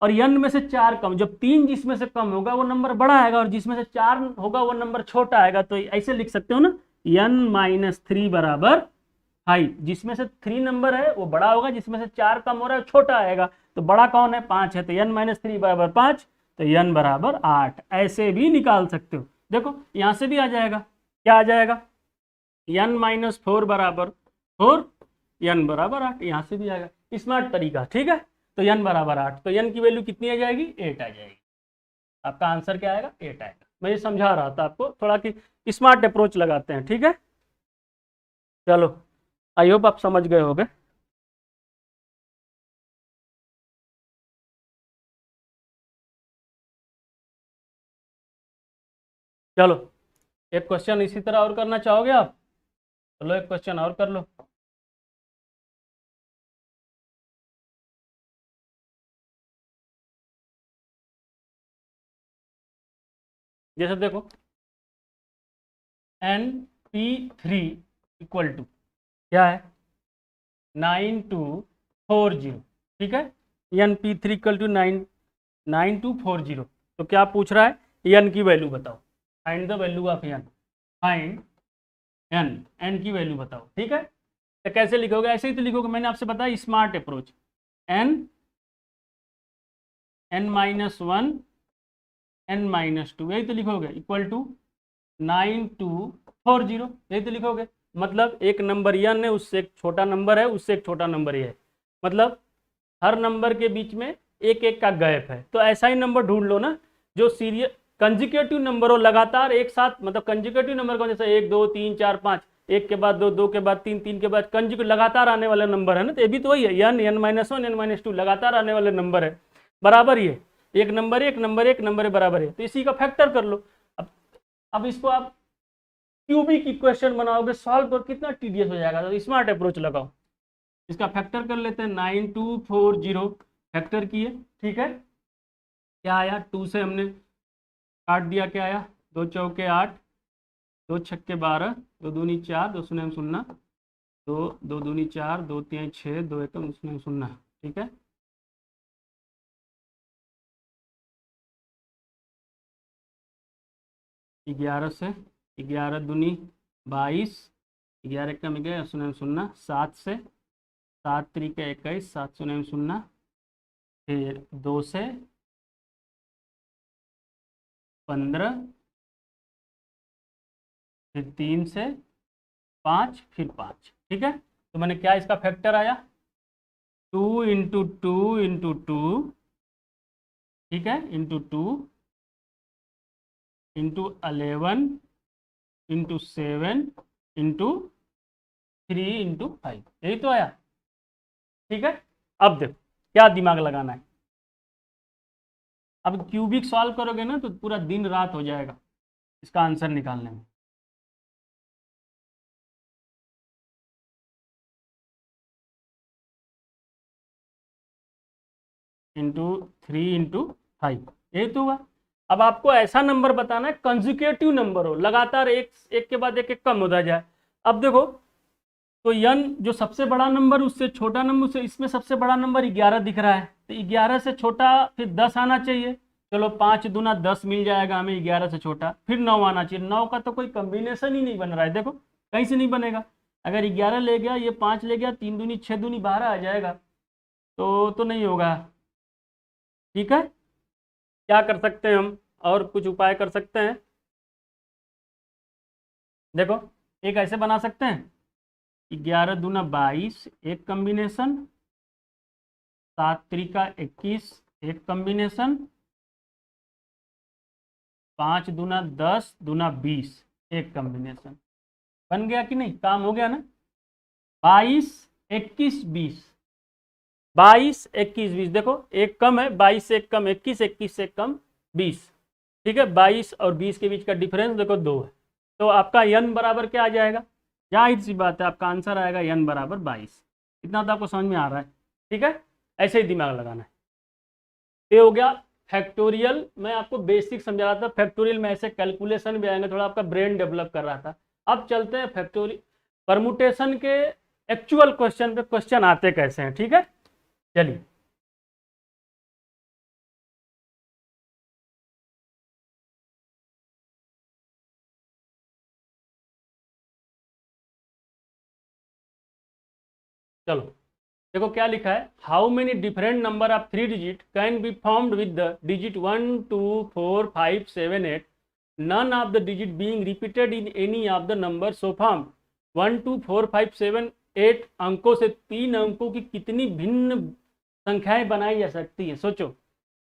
और n में से 4 कम, जब 3 जिसमें से कम होगा वो नंबर बड़ा आएगा, और जिसमें से 4 होगा वो नंबर छोटा आएगा। तो ऐसे लिख सकते हो ना, n-3 बराबर 5, जिसमें से 3 नंबर है वो बड़ा होगा, जिसमें से 4 कम हो रहा है छोटा आएगा। तो बड़ा कौन है? 5 है, तो n-3 बराबर 5, तो n बराबर 8। ऐसे भी निकाल सकते हो। देखो यहां से भी आ जाएगा, क्या आ जाएगा? n-4 बराबर 4, n बराबर 8, यहां से भी आएगा। स्मार्ट तरीका, ठीक है। तो n बराबर 8, तो n की वैल्यू कितनी आ जाएगी? 8 आ जाएगी। आपका आंसर क्या आएगा? 8 आएगा। मैं ये समझा रहा था आपको थोड़ा कि स्मार्ट अप्रोच लगाते हैं, ठीक है। चलो, आई होप आप समझ गए होंगे। चलो, एक क्वेश्चन इसी तरह और करना चाहोगे आप? चलो एक क्वेश्चन और कर लो। जैसे देखो, NP3 इक्वल टू क्या है? 9240, ठीक है। NP3 equal to 9240। तो क्या पूछ रहा है? n की वैल्यू बताओ, find the value of n, find n की वैल्यू बताओ, ठीक है। तो कैसे लिखोगे? ऐसे ही तो लिखोगे, मैंने आपसे बताया स्मार्ट अप्रोच। n-1 n-2, यही तो लिखोगे, इक्वल टू 9240, यही तो लिखोगे। मतलब एक नंबर n है, उससे एक छोटा नंबर है, उससे एक छोटा नंबर ये है, मतलब हर नंबर के बीच में एक एक का गैप है। तो ऐसा ही नंबर ढूंढ लो ना जो सीरियल कंजिक्यूटिव नंबर हो, लगातार एक साथ, मतलब कंजिक्यूटिव नंबर को, जैसे 1 2 3 4 5, एक के बाद दो, दो के बाद तीन, तीन के बाद कंजिक्यूटिव लगातार आने वाला नंबर है ना। तो ये भी तो वही है, n-1 n-2 लगातार आने वाले नंबर है, बराबर ये एक नंबर एक नंबर एक नंबर है, बराबर है। तो इसी का फैक्टर कर लो। अब इसको आप क्यूबिक इक्वेशन बनाओगे, सॉल्व कर, कितना टीडियस हो जाएगा। तो स्मार्ट अप्रोच लगाओ, इसका फैक्टर कर लेते हैं। 9240 फैक्टर किए, ठीक है। क्या आया? 2 से हमने काट दिया, क्या आया? 2 चौके 8, 2 छक्के 12, 2 दूनी 4, 2 शून्य शून्य, 2 2 दूनी 4, 2 3 6, 2 एकम शून्य शून्य, ठीक है। ग्यारह से 11 दूनी 22, 11 एकम गए शून्य शून्य, 7 से 7 त्रिके 21, 7 शून्य शून्य, फिर 2 से 15, फिर 3 से 5, फिर 5, ठीक है। तो मैंने क्या इसका फैक्टर आया? 2 × 2 × 2, ठीक है, × 2 × 11 × 7 × 3 × 5, यही तो आया, ठीक है। अब देखो क्या दिमाग लगाना है। अब क्यूबिक सॉल्व करोगे ना तो पूरा दिन रात हो जाएगा इसका आंसर निकालने में। ×3 × 5, यही तो हुआ। अब आपको ऐसा नंबर बताना है कंजिक्यूटिव नंबर हो, लगातार एक एक के बाद एक कम होता जाए। अब देखो, तो n जो सबसे बड़ा नंबर, उससे छोटा नंबर, उससे इसमें सबसे बड़ा नंबर 11 दिख रहा है, तो 11 से छोटा फिर 10 आना चाहिए। चलो 5 दूना 10 मिल जाएगा हमें 11 से छोटा, फिर 9 आना चाहिए। 9 का तो कोई कॉम्बिनेशन ही नहीं बन रहा है, देखो कहीं से नहीं बनेगा। अगर 11 ले गया, ये 5 ले गया, 3 दूनी 6 दूनी 12 आ जाएगा, तो नहीं होगा, ठीक है। क्या कर सकते हैं हम? और कुछ उपाय कर सकते हैं। देखो, एक ऐसे बना सकते हैं, 11 दूना 22 एक कॉम्बिनेशन, 7 त्रिका 21 एक कॉम्बिनेशन, 5 दूना 10 दूना 20 एक कॉम्बिनेशन। बन गया कि नहीं? काम हो गया ना। 22 21 20 22, 21, 20, देखो एक कम है, 22 से एक कम 21, 21 से एक कम 20, ठीक है। 22 और 20 के बीच का डिफरेंस देखो 2 है, तो आपका n बराबर क्या आ जाएगा, जाहिर सी बात है आपका आंसर आएगा n बराबर 22। इतना तो आपको समझ में आ रहा है, ठीक है। ऐसे ही दिमाग लगाना है। ये हो गया फैक्टोरियल, मैं आपको बेसिक समझा रहा था, फैक्टोरियल में ऐसे कैलकुलेशन भी आएंगे, थोड़ा आपका ब्रेन डेवलप कर रहा था। अब चलते हैं फैक्टोरियल परमुटेशन के एक्चुअल क्वेश्चन पे, क्वेश्चन आते कैसे हैं, ठीक है। चलिए चलो देखो क्या लिखा है, how many different number of 3 digit can be formed with the digit 1 2 4 5 7 8, none of the digit being repeated in any of the number so formed। 1 2 4 5 7 8 अंकों से 3 अंकों की कितनी भिन्न संख्याएं बनाई जा सकती है, सोचो।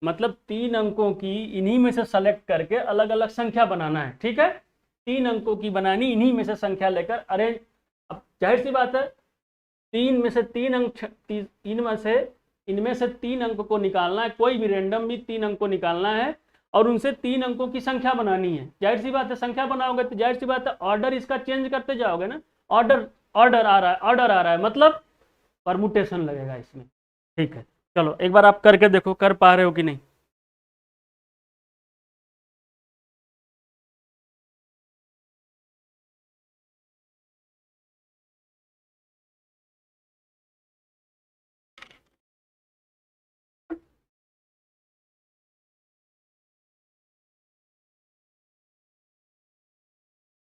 मतलब 3 अंकों की इन्हीं में से सेलेक्ट करके अलग अलग संख्या बनाना है, ठीक है। 3 अंकों की बनानी, इन्हीं में से संख्या लेकर अरेंज। अब जाहिर सी बात है, 3 में से 3 अंक, इनमें से 3 अंक को निकालना है, कोई भी रैंडम भी 3 अंक को निकालना है और उनसे 3 अंकों की संख्या बनानी है। जाहिर सी बात है संख्या बनाओगे तो जाहिर सी बात है ऑर्डर इसका चेंज करते जाओगे ना, ऑर्डर ऑर्डर आ रहा है मतलब परमुटेशन लगेगा इसमें, ठीक है। चलो एक बार आप करके देखो, कर पा रहे हो कि नहीं।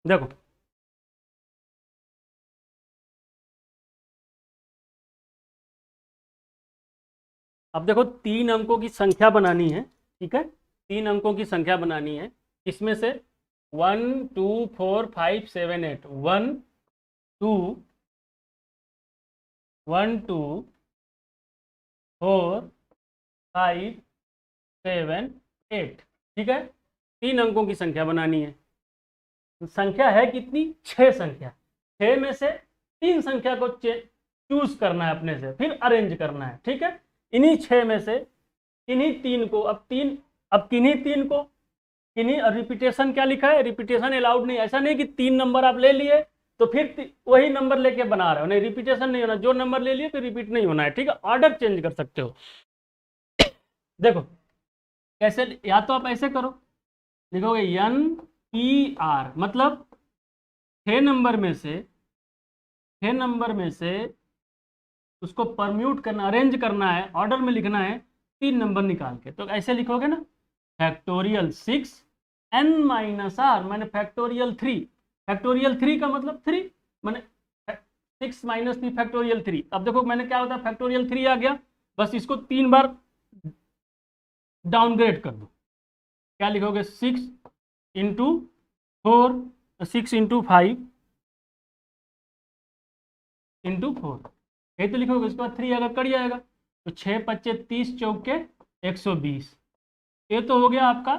देखो अब देखो 3 अंकों की संख्या बनानी है, ठीक है। 3 अंकों की संख्या बनानी है, इसमें से 1 2 4 5 7 8, 1 2 1 2 4 5 7 8, ठीक है। 3 अंकों की संख्या बनानी है, संख्या है कितनी, 6 संख्या। 6 में से 3 संख्या को चूज करना है अपने से, फिर अरेंज करना है, ठीक है। इन्हीं 6 में से किन्हीं 3 को, अब किन्हीं 3 को, किन्हीं, और रिपीटेशन क्या लिखा है, रिपीटेशन अलाउड नहीं। ऐसा नहीं कि 3 नंबर आप ले लिए तो फिर वही नंबर लेके बना रहे हो, नहीं, रिपीटेशन नहीं होना, जो नंबर ले लिए फिर रिपीट नहीं होना है, ठीक है। ऑर्डर चेंज कर सकते हो। देखो कैसे, या तो आप ऐसे करो, लिखोगे NPR, मतलब 6 नंबर में से उसको परम्यूट करना, अरेंज करना है, ऑर्डर में लिखना है 3 नंबर निकाल के। तो ऐसे लिखोगे ना, फैक्टोरियल 6 n माइनस आर, मैंने फैक्टोरियल 3, फैक्टोरियल 3 का मतलब 3, मैंने 6 माइनस 3 फैक्टोरियल 3। अब देखो मैंने क्या होता है, फैक्टोरियल 3 आ गया, बस इसको 3 बार डाउनग्रेड कर दो। क्या लिखोगे, 6 इंटू 4, 6 इंटू 5 इंटू 4, यही तो लिखोगे। उसके बाद 3 अगर कट जाएगा तो 6 25 30 चौके 120। ये तो हो गया आपका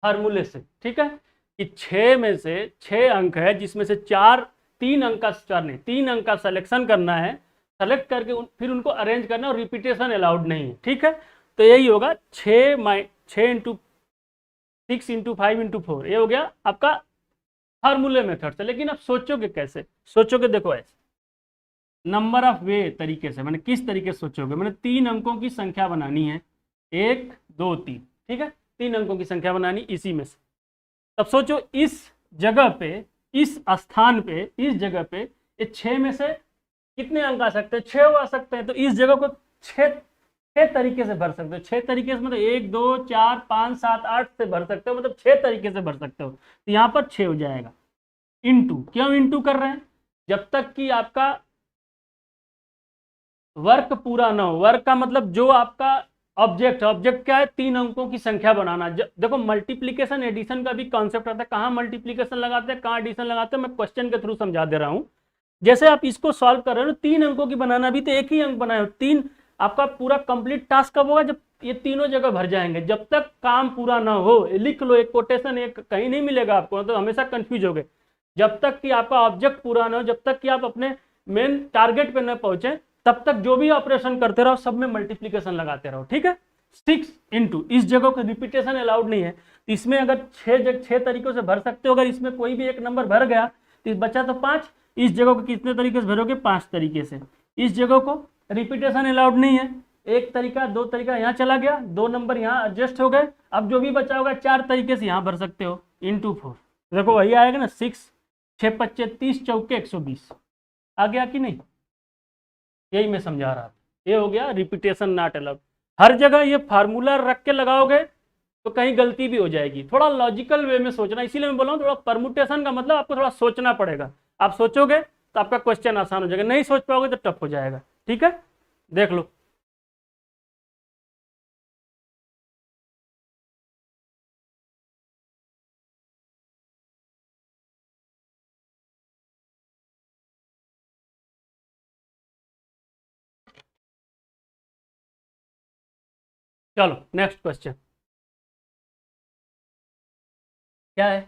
फार्मूले से, ठीक है। कि 6 में से 6 अंक है जिसमें से 3 अंक का, 4 नहीं, 3 अंक का सिलेक्शन करना है, सेलेक्ट करके फिर उनको अरेंज करना, और रिपीटेशन अलाउड नहीं है, ठीक है। तो यही होगा 6 इंटू 6 इंटू 5 इंटू 4, ये हो गया आपका फार्मूले मेथड से। लेकिन अब सोचोगे कैसे, सोचोगे देखो ऐसे नंबर ऑफ वे तरीके से, मैंने किस तरीके से सोचोगे, मैंने 3 अंकों की संख्या बनानी है, 1 2 3, ठीक है। 3 अंकों की संख्या बनानी इसी में से। तब सोचो इस जगह पे, इस स्थान पे, इस जगह पे ये 6 में से कितने अंक आ सकते हैं, 6 आ सकते हैं। तो इस जगह को 6 तरीके से भर सकते हो। 6 तरीके से मतलब 1 2 4 5 7 8 से भर सकते हो, मतलब 6 तरीके से भर सकते हो। तो यहाँ पर 6 हो जाएगा। इंटू, क्यों इंटू कर रहे हैं, जब तक कि आपका वर्क पूरा ना हो। वर्क का मतलब जो आपका ऑब्जेक्ट क्या है, 3 अंकों की संख्या बनाना। देखो मल्टीप्लीकेशन एडिशन का भी कॉन्सेप्ट आता है, कहाँ मल्टीप्लीकेशन लगाते हैं, कहाँ एडिशन लगाते हैं, मैं क्वेश्चन के थ्रू समझा दे रहा हूँ। जैसे आप इसको सॉल्व कर रहे हो, 3 अंकों की बनाना भी तो 1 ही अंक बनाए हो, 3, आपका पूरा कंप्लीट टास्क कब होगा, जब ये तीनों जगह भर जाएंगे। जब तक काम पूरा ना हो, लिख लो एक कोटेशन, एक कहीं नहीं मिलेगा आपको, तो हमेशा कंफ्यूज हो गए। जब तक कि आपका ऑब्जेक्ट पूरा ना हो, जब तक कि आप अपने मेन टारगेट पे न पहुंचे, तब तक जो भी ऑपरेशन करते रहो सब में मल्टीप्लीकेशन लगाते रहो, ठीक है। 6 इंटू, इस जगह को रिपीटेशन अलाउड नहीं है, इसमें अगर 6 तरीकों से भर सकते हो, अगर इसमें कोई भी एक नंबर भर गया तो बचा तो 5, इस जगह को कितने तरीके से भरोगे, 5 तरीके से। इस जगह को रिपीटेशन अलाउड नहीं है, एक तरीका 2 तरीका यहाँ चला गया, 2 नंबर यहाँ एडजस्ट हो गए, अब जो भी बचा होगा 4 तरीके से यहाँ भर सकते हो, इंटू 4। देखो वही आएगा ना, 6 6 25 30 चौके 120 आ गया कि नहीं, यही मैं समझा रहा था। ये हो गया रिपीटेशन नॉट अलाउड। हर जगह ये फार्मूला रख के लगाओगे तो कहीं गलती भी हो जाएगी, थोड़ा लॉजिकल वे में सोचना, इसीलिए मैं बोल रहा हूँ थोड़ा परमुटेशन का मतलब आपको थोड़ा सोचना पड़ेगा। आप सोचोगे तो आपका क्वेश्चन आसान हो जाएगा, नहीं सोच पाओगे तो टफ हो जाएगा, ठीक है। देख लो, चलो नेक्स्ट क्वेश्चन क्या है।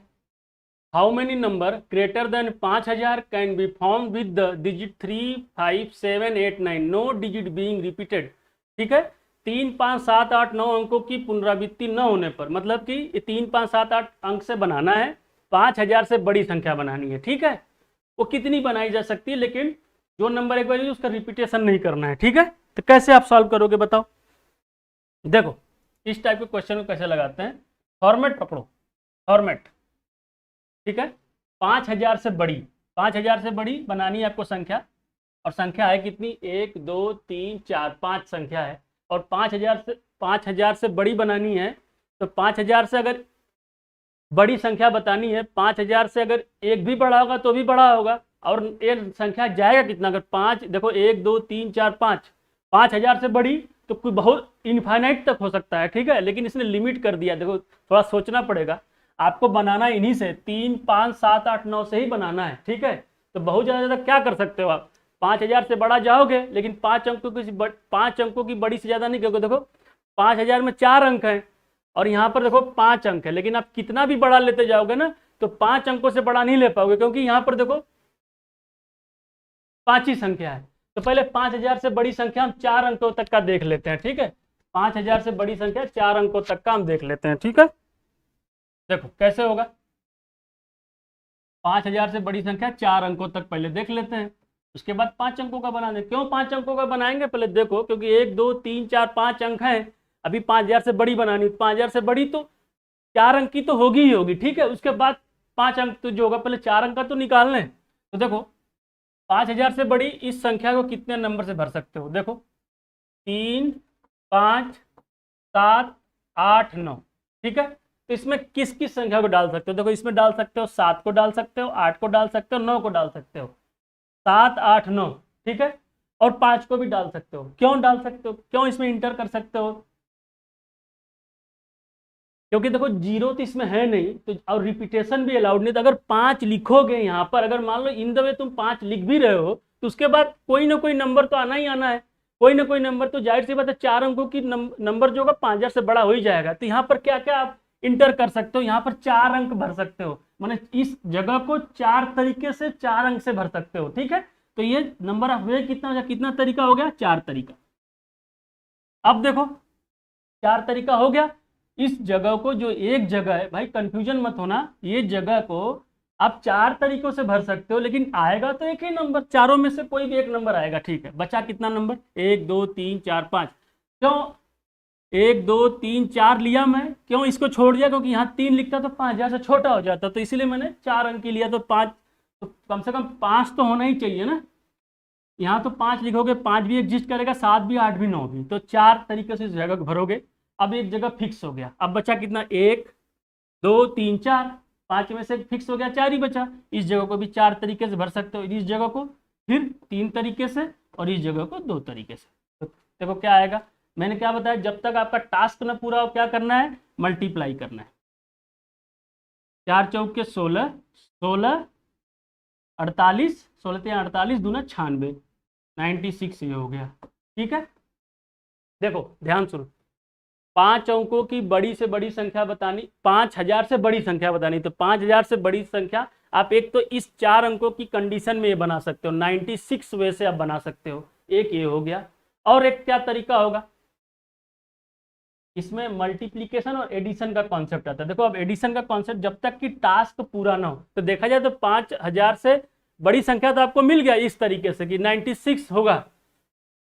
How many number greater than 5000 can be form with the digit 3 5 7 8 9, no digit being repeated, ठीक है। 3 5 7 8 9 अंकों की पुनरावृत्ति न होने पर, मतलब कि ये 3 5 7 8 अंक से बनाना है, 5000 से बड़ी संख्या बनानी है, ठीक है। वो कितनी बनाई जा सकती है, लेकिन जो नंबर एक बार उसका रिपीटेशन नहीं करना है, ठीक है। तो कैसे आप सॉल्व करोगे बताओ। देखो इस टाइप के क्वेश्चन को कैसे लगाते हैं, फॉर्मेट पकड़ो, फॉर्मेट, ठीक है। 5000 से बड़ी, 5000 से बड़ी बनानी है आपको संख्या, और संख्या है कितनी, 1 2 3 4 5 संख्या है, और 5000 से बड़ी बनानी है, तो 5000 से अगर बड़ी संख्या बतानी है, 5000 से अगर एक भी बड़ा होगा तो भी बड़ा होगा, और एक संख्या जाएगा कितना, अगर 5, देखो 1 2 3 4 5, 5000 से बड़ी तो कोई बहुत इनफाइनाइट तक हो सकता है, ठीक है, लेकिन इसने लिमिट कर दिया। देखो थोड़ा सोचना पड़ेगा, आपको बनाना इन्हीं से 3 5 7 8 9 से ही बनाना है, ठीक है। तो बहुत ज़्यादा क्या कर सकते हो आप, 5000 से बड़ा जाओगे, लेकिन 5 अंकों की बड़ी से ज़्यादा नहीं, क्योंकि देखो 5000 में 4 अंक हैं और यहाँ पर देखो 5 अंक है, लेकिन आप कितना भी बड़ा लेते जाओगे ना तो 5 अंकों से बड़ा नहीं ले पाओगे, क्योंकि यहाँ पर देखो 5 ही संख्या है। तो पहले 5000 से बड़ी संख्या हम 4 अंकों तक का देख लेते हैं, ठीक है। 5000 से बड़ी संख्या 4 अंकों तक का हम देख लेते हैं, ठीक है। देखो कैसे होगा, 5000 से बड़ी संख्या 4 अंकों तक पहले देख लेते हैं, उसके बाद 5 अंकों का बनाने। क्यों 5 अंकों का बनाएंगे, पहले देखो, क्योंकि 1 2 3 4 5 अंक हैं, अभी 5000 से बड़ी बनानी, 5000 से बड़ी तो 4 अंक की तो होगी ही होगी, ठीक है। उसके बाद 5 अंक तो जो होगा, पहले 4 अंक का तो निकालने। तो देखो 5000 से बड़ी इस संख्या को कितने नंबर से भर सकते हो, देखो 3 5 7 8 9, ठीक है। तो इसमें किस किस संख्या को डाल सकते हो, देखो इसमें डाल सकते हो 7 को डाल सकते हो, 8 को डाल सकते हो, 9 को डाल सकते हो, 7 8 9, ठीक है। और 5 को भी डाल सकते हो। क्यों डाल सकते हो, क्यों इसमें इंटर कर सकते हो, क्योंकि देखो 0 तो इसमें है नहीं, तो और रिपीटेशन भी अलाउड नहीं। तो अगर 5 लिखोगे यहाँ पर, अगर मान लो इन द वे तुम 5 लिख भी रहे हो, तो उसके बाद कोई ना कोई नंबर तो आना ही आना है, कोई ना कोई नंबर, तो जाहिर सी बात है 4 अंकों की नंबर जो होगा 5000 से बड़ा हो ही जाएगा। तो यहाँ पर क्या क्या आप इंटर कर सकते हो, यहाँ पर 4 अंक भर सकते हो, माने इस जगह को 4 तरीके से 4 अंक से भर सकते हो, ठीक है। तो ये नंबर ऑफ वे कितना तरीका हो गया, 4 तरीका। अब देखो 4 तरीका हो गया, इस जगह को, जो एक जगह है, भाई कंफ्यूजन मत होना, ये जगह को आप 4 तरीकों से भर सकते हो, लेकिन आएगा तो एक ही नंबर, चारों में से कोई भी एक नंबर आएगा, ठीक है। बचा कितना नंबर, 1 2 3 4 5। क्यों 1 2 3 4 लिया मैं, क्यों इसको छोड़ दिया, क्योंकि यहाँ 3 लिखता तो 5000 से छोटा हो जाता, तो इसीलिए मैंने 4 अंक की लिया। तो 5, तो कम से कम 5 तो होना ही चाहिए ना, यहाँ तो 5 लिखोगे, 5 भी एग्जिस्ट करेगा, 7 भी 8 भी 9 भी, तो 4 तरीके से इस जगह को भरोगे। अब एक जगह फिक्स हो गया, अब बचा कितना, 1 2 3 4, 5 में से फिक्स हो गया, 4 ही बचा। इस जगह को भी 4 तरीके से भर सकते हो, इस जगह को फिर 3 तरीके से, और इस जगह को 2 तरीके से। तो देखो क्या आएगा, मैंने क्या बताया, जब तक आपका टास्क ना पूरा हो क्या करना है, मल्टीप्लाई करना है। 4 चौके 16, 16 48, 16 48 दूना 96, 96 ये हो गया, ठीक है। देखो ध्यान सुनो, 5 अंकों की बड़ी से बड़ी संख्या बतानी, 5000 से बड़ी संख्या बतानी, तो 5000 से बड़ी संख्या आप एक तो इस 4 अंकों की कंडीशन में ये बना सकते हो, 96 वे से आप बना सकते हो, एक ये हो गया। और एक क्या तरीका होगा, इसमें मल्टीप्लीकेशन और एडिशन का कॉन्सेप्ट आता है। देखो अब एडिशन का कॉन्सेप्ट जब तक कि टास्क पूरा ना हो, तो देखा जाए तो 5000 से बड़ी संख्या तो आपको मिल गया इस तरीके से कि 96 होगा,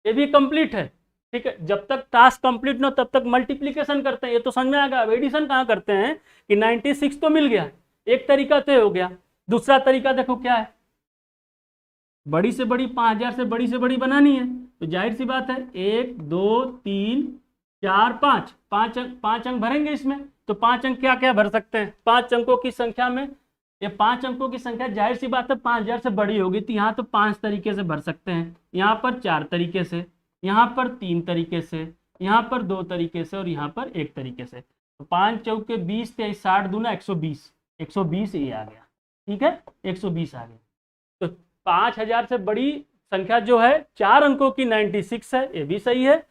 ये भी कंप्लीट है, ठीक है। जब तक टास्क कंप्लीट ना हो तब तक मल्टीप्लीकेशन करते हैं, ये तो समझ में आ गया। अब एडिशन कहाँ करते हैं कि 96 तो मिल गया, एक तरीका तो हो गया। दूसरा तरीका देखो क्या है, बड़ी से बड़ी 5000 से बड़ी बनानी है, तो जाहिर सी बात है 1 2 3 4 5 पांच अंक भरेंगे इसमें। तो 5 अंक क्या क्या भर सकते हैं, 5 अंकों की संख्या में, ये 5 अंकों की संख्या जाहिर सी बात है 5000 से बड़ी होगी, तो यहाँ तो 5 तरीके से भर सकते हैं, यहाँ पर 4 तरीके से, यहाँ पर 3 तरीके से, यहाँ पर 2 तरीके से और यहाँ पर 1 तरीके से। तो 5 चौके 20 + 60 दूना 120, 120 ये आ गया, ठीक है, 120 आ गया। तो 5000 से बड़ी संख्या जो है 4 अंकों की 96 है, ये भी सही है।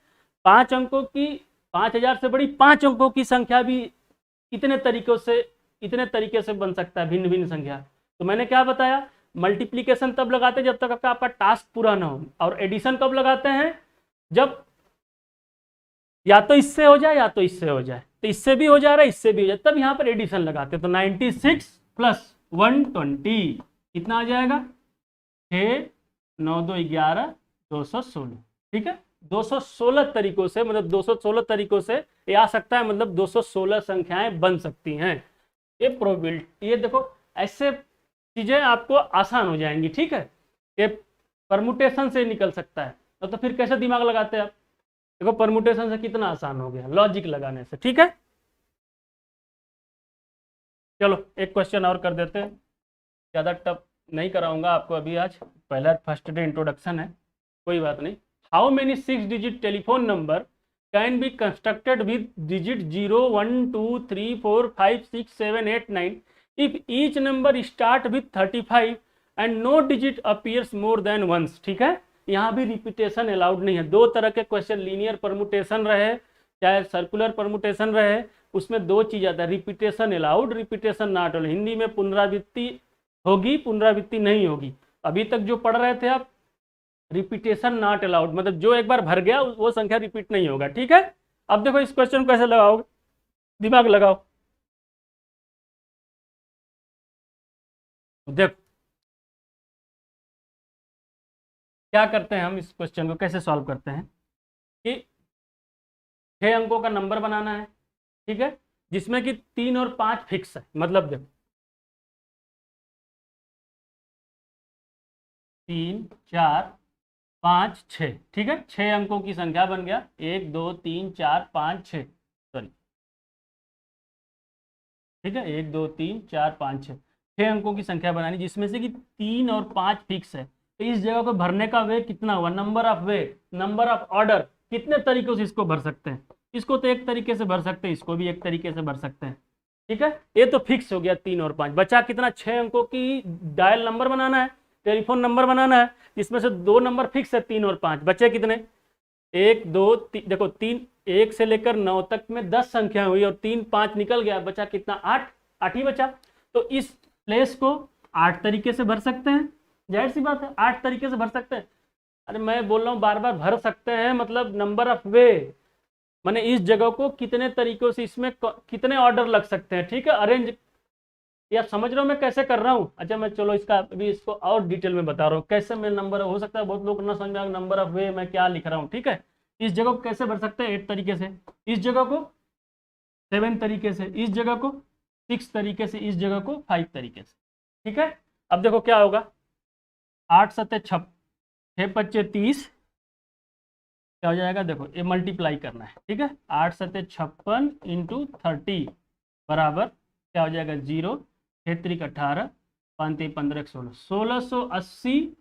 5 अंकों की 5000 से बड़ी 5 अंकों की संख्या भी इतने तरीके से बन सकता है, भिन्न भिन्न संख्या। तो मैंने क्या बताया, मल्टीप्लीकेशन तब लगाते हैं जब तक आपका टास्क पूरा ना हो, और एडिशन कब लगाते हैं, जब या तो इससे हो जाए या तो इससे हो जाए। तो इससे भी हो जा रहा है, इससे भी हो जाए, तब यहाँ पर एडिशन लगाते हैं। तो 96 + 120 कितना आ जाएगा, 6 9 2 11 216, ठीक है। 216 तरीकों से, मतलब 216 तरीकों से ये आ सकता है, मतलब 216 संख्याएं बन सकती हैं। ये प्रोबेबिलिटी, ये देखो ऐसे चीजें आपको आसान हो जाएंगी, ठीक है। ये परमुटेशन से निकल सकता है, तो फिर कैसे दिमाग लगाते हैं आप, देखो परमुटेशन से कितना आसान हो गया लॉजिक लगाने से, ठीक है। चलो एक क्वेश्चन और कर देते हैं, ज़्यादा टफ नहीं कराऊंगा आपको अभी, आज पहला फर्स्ट डे इंट्रोडक्शन है, कोई बात नहीं। How many 6 digit telephone number can be constructed with digit 0 1 2 3 4 5 6 7 8 9 if each number start with 35 and no digit appears more than once, ठीक है। यहाँ भी रिपीटेशन अलाउड नहीं है। दो तरह के क्वेश्चन, लीनियर परमुटेशन रहे चाहे सर्कुलर परमुटेशन रहे, उसमें दो चीज आता है, repetition allowed, repetition not allowed. Hindi में पुनरावृत्ति होगी, पुनरावृत्ति नहीं होगी। अभी तक जो पढ़ रहे थे आप, रिपीटेशन नॉट अलाउड, मतलब जो एक बार भर गया वो संख्या रिपीट नहीं होगा, ठीक है। अब देखो इस क्वेश्चन को कैसे लगाओगे, दिमाग लगाओ। देखो क्या करते हैं हम, इस क्वेश्चन को कैसे सॉल्व करते हैं कि 6 अंकों का नंबर बनाना है, ठीक है, जिसमें कि 3 और 5 फिक्स है। मतलब देखो 3 4 5 6, ठीक है, 6 अंकों की संख्या बन गया, 1 2 3 4 5 6, सॉरी, ठीक है, 1 2 3 4 5 6, 6 अंकों की संख्या बनानी, जिसमें से कि 3 और 5 फिक्स है। तो इस जगह को भरने का वे कितना हुआ, number of way, number of order, कितने तरीकों से इसको भर सकते हैं। इसको तो एक तरीके से भर सकते हैं, इसको भी एक तरीके से भर सकते हैं, ठीक है। ये तो फिक्स हो गया 3 और 5, बचा कितना, 6 अंकों की डायल नंबर बनाना है, टेलीफोन नंबर बनाना है, जिसमें से 2 नंबर फिक्स है 3 और 5, बचे कितने, 1 2 3, देखो 3 1 से लेकर 9 तक में 10 संख्या हुई और 3 5 निकल गया, बचा कितना, 8 ही बचा। तो इस प्लेस को 8 तरीके से भर सकते हैं, जाहिर सी बात है 8 तरीके से भर सकते हैं। अरे मैं बोल रहा हूँ बार बार भर सकते हैं, मतलब नंबर ऑफ वे, माने इस जगह को कितने तरीकों से, इसमें कितने ऑर्डर लग सकते हैं, ठीक है, अरेंज। या समझ रहे हो मैं कैसे कर रहा हूँ। अच्छा मैं चलो इसका अभी इसको और डिटेल में बता रहा हूँ कैसे मैं नंबर, हो सकता है बहुत लोग ना समझ में, नंबर ऑफ वे मैं क्या लिख रहा हूँ, ठीक है। इस जगह को कैसे भर सकते हैं, 8 तरीके से, इस जगह को 7 तरीके से, इस जगह को 6 तरीके से, इस जगह को 5 तरीके से, ठीक है। अब देखो क्या होगा, 8 7 6 5 30, क्या हो जाएगा, देखो ये मल्टीप्लाई करना है, ठीक है। 8 7 56 × 30 बराबर क्या हो जाएगा, 0 6 3 18 5 3 15 16, 1680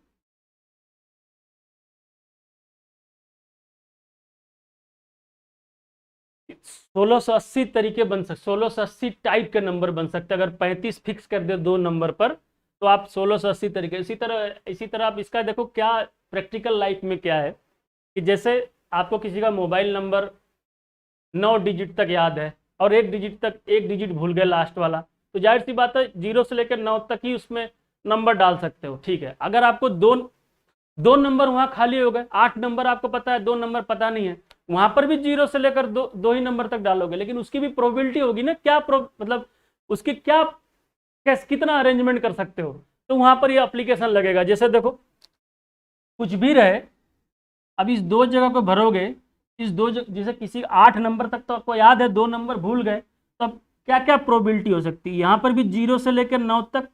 1680 तरीके बन सकते, 1680 टाइप के नंबर बन सकते हैं। अगर 35 फिक्स कर दे 2 नंबर पर, तो आप 1680 तरीके। इसी तरह आप इसका देखो क्या प्रैक्टिकल लाइफ में क्या है कि जैसे आपको किसी का मोबाइल नंबर 9 डिजिट तक याद है और 1 डिजिट भूल गए लास्ट वाला, तो जाहिर सी बात है 0 से लेकर 9 तक ही उसमें नंबर डाल सकते हो, ठीक है। अगर आपको 2 नंबर वहां खाली हो गए, 8 नंबर आपको पता है, 2 नंबर पता नहीं है, वहां पर भी 0 से लेकर दो ही नंबर तक डालोगे, लेकिन उसकी भी प्रोबेबिलिटी होगी ना, क्या मतलब उसकी क्या कितना अरेंजमेंट कर सकते हो, तो वहां पर ये एप्लीकेशन लगेगा। जैसे देखो कुछ भी रहे, अब इस 2 जगह को भरोगे, इस 2 जैसे किसी 8 नंबर तक तो आपको याद है, 2 नंबर भूल गए, तो अब क्या क्या प्रोबेबिलिटी हो सकती है, यहाँ पर भी 0 से लेकर 9 तक,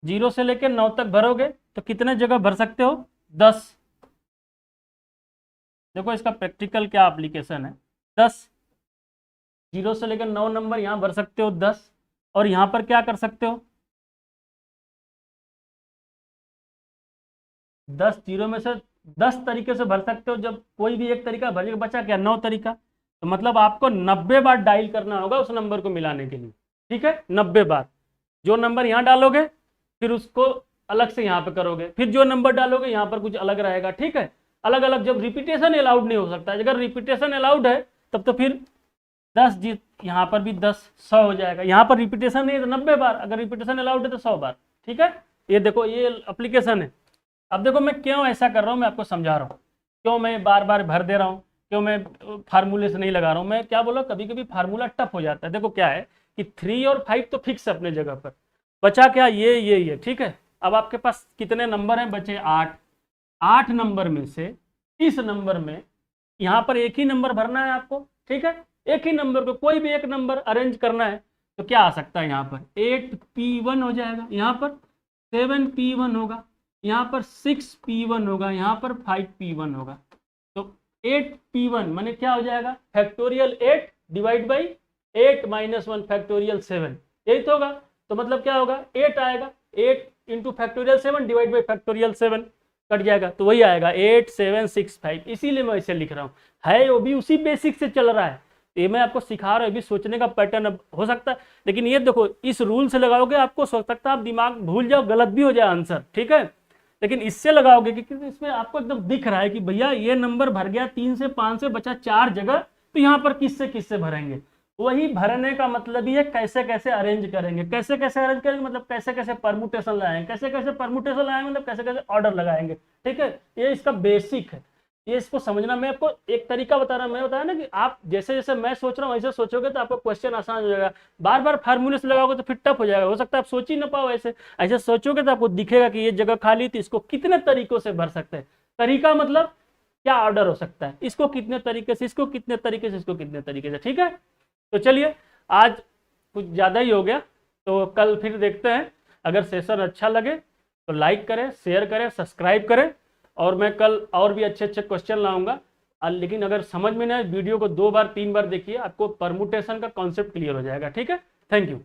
0 से लेकर 9 तक भरोगे तो कितने जगह भर सकते हो, 10। देखो इसका प्रैक्टिकल क्या एप्लीकेशन है, 10, 0 से लेकर 9 नंबर यहाँ भर सकते हो 10, और यहाँ पर क्या कर सकते हो 10, 0 में से 10 तरीके से भर सकते हो, जब कोई भी एक तरीका भरेगा, बचा क्या 9 तरीका, तो मतलब आपको 90 बार डायल करना होगा उस नंबर को मिलाने के लिए, ठीक है, 90 बार। जो नंबर यहाँ डालोगे फिर उसको अलग से यहाँ पे करोगे, फिर जो नंबर डालोगे यहाँ पर कुछ अलग रहेगा, ठीक है, अलग अलग। जब रिपीटेशन अलाउड नहीं हो सकता, अगर रिपीटेशन अलाउड है तब तो फिर 10 जीत, यहाँ पर भी 10, 100 हो जाएगा। यहाँ पर रिपीटेशन नहीं है तो 90 बार, अगर रिपीटेशन अलाउड है तो 100 बार, ठीक है। ये देखो ये एप्लीकेशन है। अब देखो मैं क्यों ऐसा कर रहा हूँ, मैं आपको समझा रहा हूँ, क्यों मैं बार बार भर दे रहा हूँ, क्यों मैं फार्मूले से नहीं लगा रहा हूँ। मैं क्या बोला, कभी कभी फार्मूला टफ हो जाता है। देखो क्या है कि 3 और 5 तो फिक्स है अपने जगह पर, बचा क्या ये, ठीक है। अब आपके पास कितने नंबर हैं, बचे 8। 8 नंबर में से इस नंबर में यहाँ पर एक ही नंबर भरना है आपको, ठीक है, एक ही नंबर को कोई भी एक नंबर अरेंज करना है, तो क्या आ सकता है, यहाँ पर 8p1 हो जाएगा, यहाँ पर 7p1 होगा, यहाँ पर 6p1 होगा, यहाँ पर 5p1 होगा। तो 8p1 माने क्या हो जाएगा, factorial 8 divide by 8 minus 1 factorial 7, यही तो होगा। तो मतलब क्या होगा, 8 आएगा, 8 into factorial 7 divide by factorial 7 cut जाएगा, तो वही आएगा 8765। इसीलिए मैं इसे लिख रहा हूँ, है वो भी उसी बेसिक से चल रहा है, ये मैं आपको सिखा रहा हूँ। अभी सोचने का पैटर्न अब हो सकता है, लेकिन ये देखो इस रूल से लगाओगे आपको सोच सकता है आप दिमाग भूल जाओ, गलत भी हो जाए आंसर, ठीक है। लेकिन इससे लगाओगे क्योंकि इसमें आपको एकदम दिख रहा है कि भैया ये नंबर भर गया 3 से 5 से, बचा 4 जगह, तो यहाँ पर किससे किससे भरेंगे। वही भरने का मतलब ही है कैसे कैसे अरेंज करेंगे, कैसे कैसे अरेंज करेंगे मतलब कैसे कैसे परमुटेशन लगाएंगे, कैसे कैसे परमुटेशन लगाएंगे मतलब कैसे कैसे ऑर्डर लगाएंगे, ठीक है। ये इसका बेसिक है, ये इसको समझना। मैं आपको एक तरीका बता रहा हूँ, मैं बताया ना कि आप जैसे जैसे मैं सोच रहा हूँ वैसे सोचोगे तो आपको क्वेश्चन आसान हो जाएगा। बार बार फार्मूले से लगाओगे तो फिर टफ हो जाएगा, हो सकता है आप सोच ही ना पाओ। ऐसे ऐसे सोचोगे तो आपको दिखेगा कि ये जगह खाली थी, इसको कितने तरीकों से भर सकते हैं। तरीका मतलब क्या ऑर्डर हो सकता है, इसको कितने तरीके से, इसको कितने तरीके से, इसको कितने तरीके से, ठीक है। तो चलिए आज कुछ ज़्यादा ही हो गया, तो कल फिर देखते हैं। अगर सेशन अच्छा लगे तो लाइक करें, शेयर करें, सब्सक्राइब करें, और मैं कल और भी अच्छे अच्छे क्वेश्चन लाऊंगा। लेकिन अगर समझ में ना आए, वीडियो को 2 बार 3 बार देखिए, आपको परमुटेशन का कॉन्सेप्ट क्लियर हो जाएगा, ठीक है। Thank you.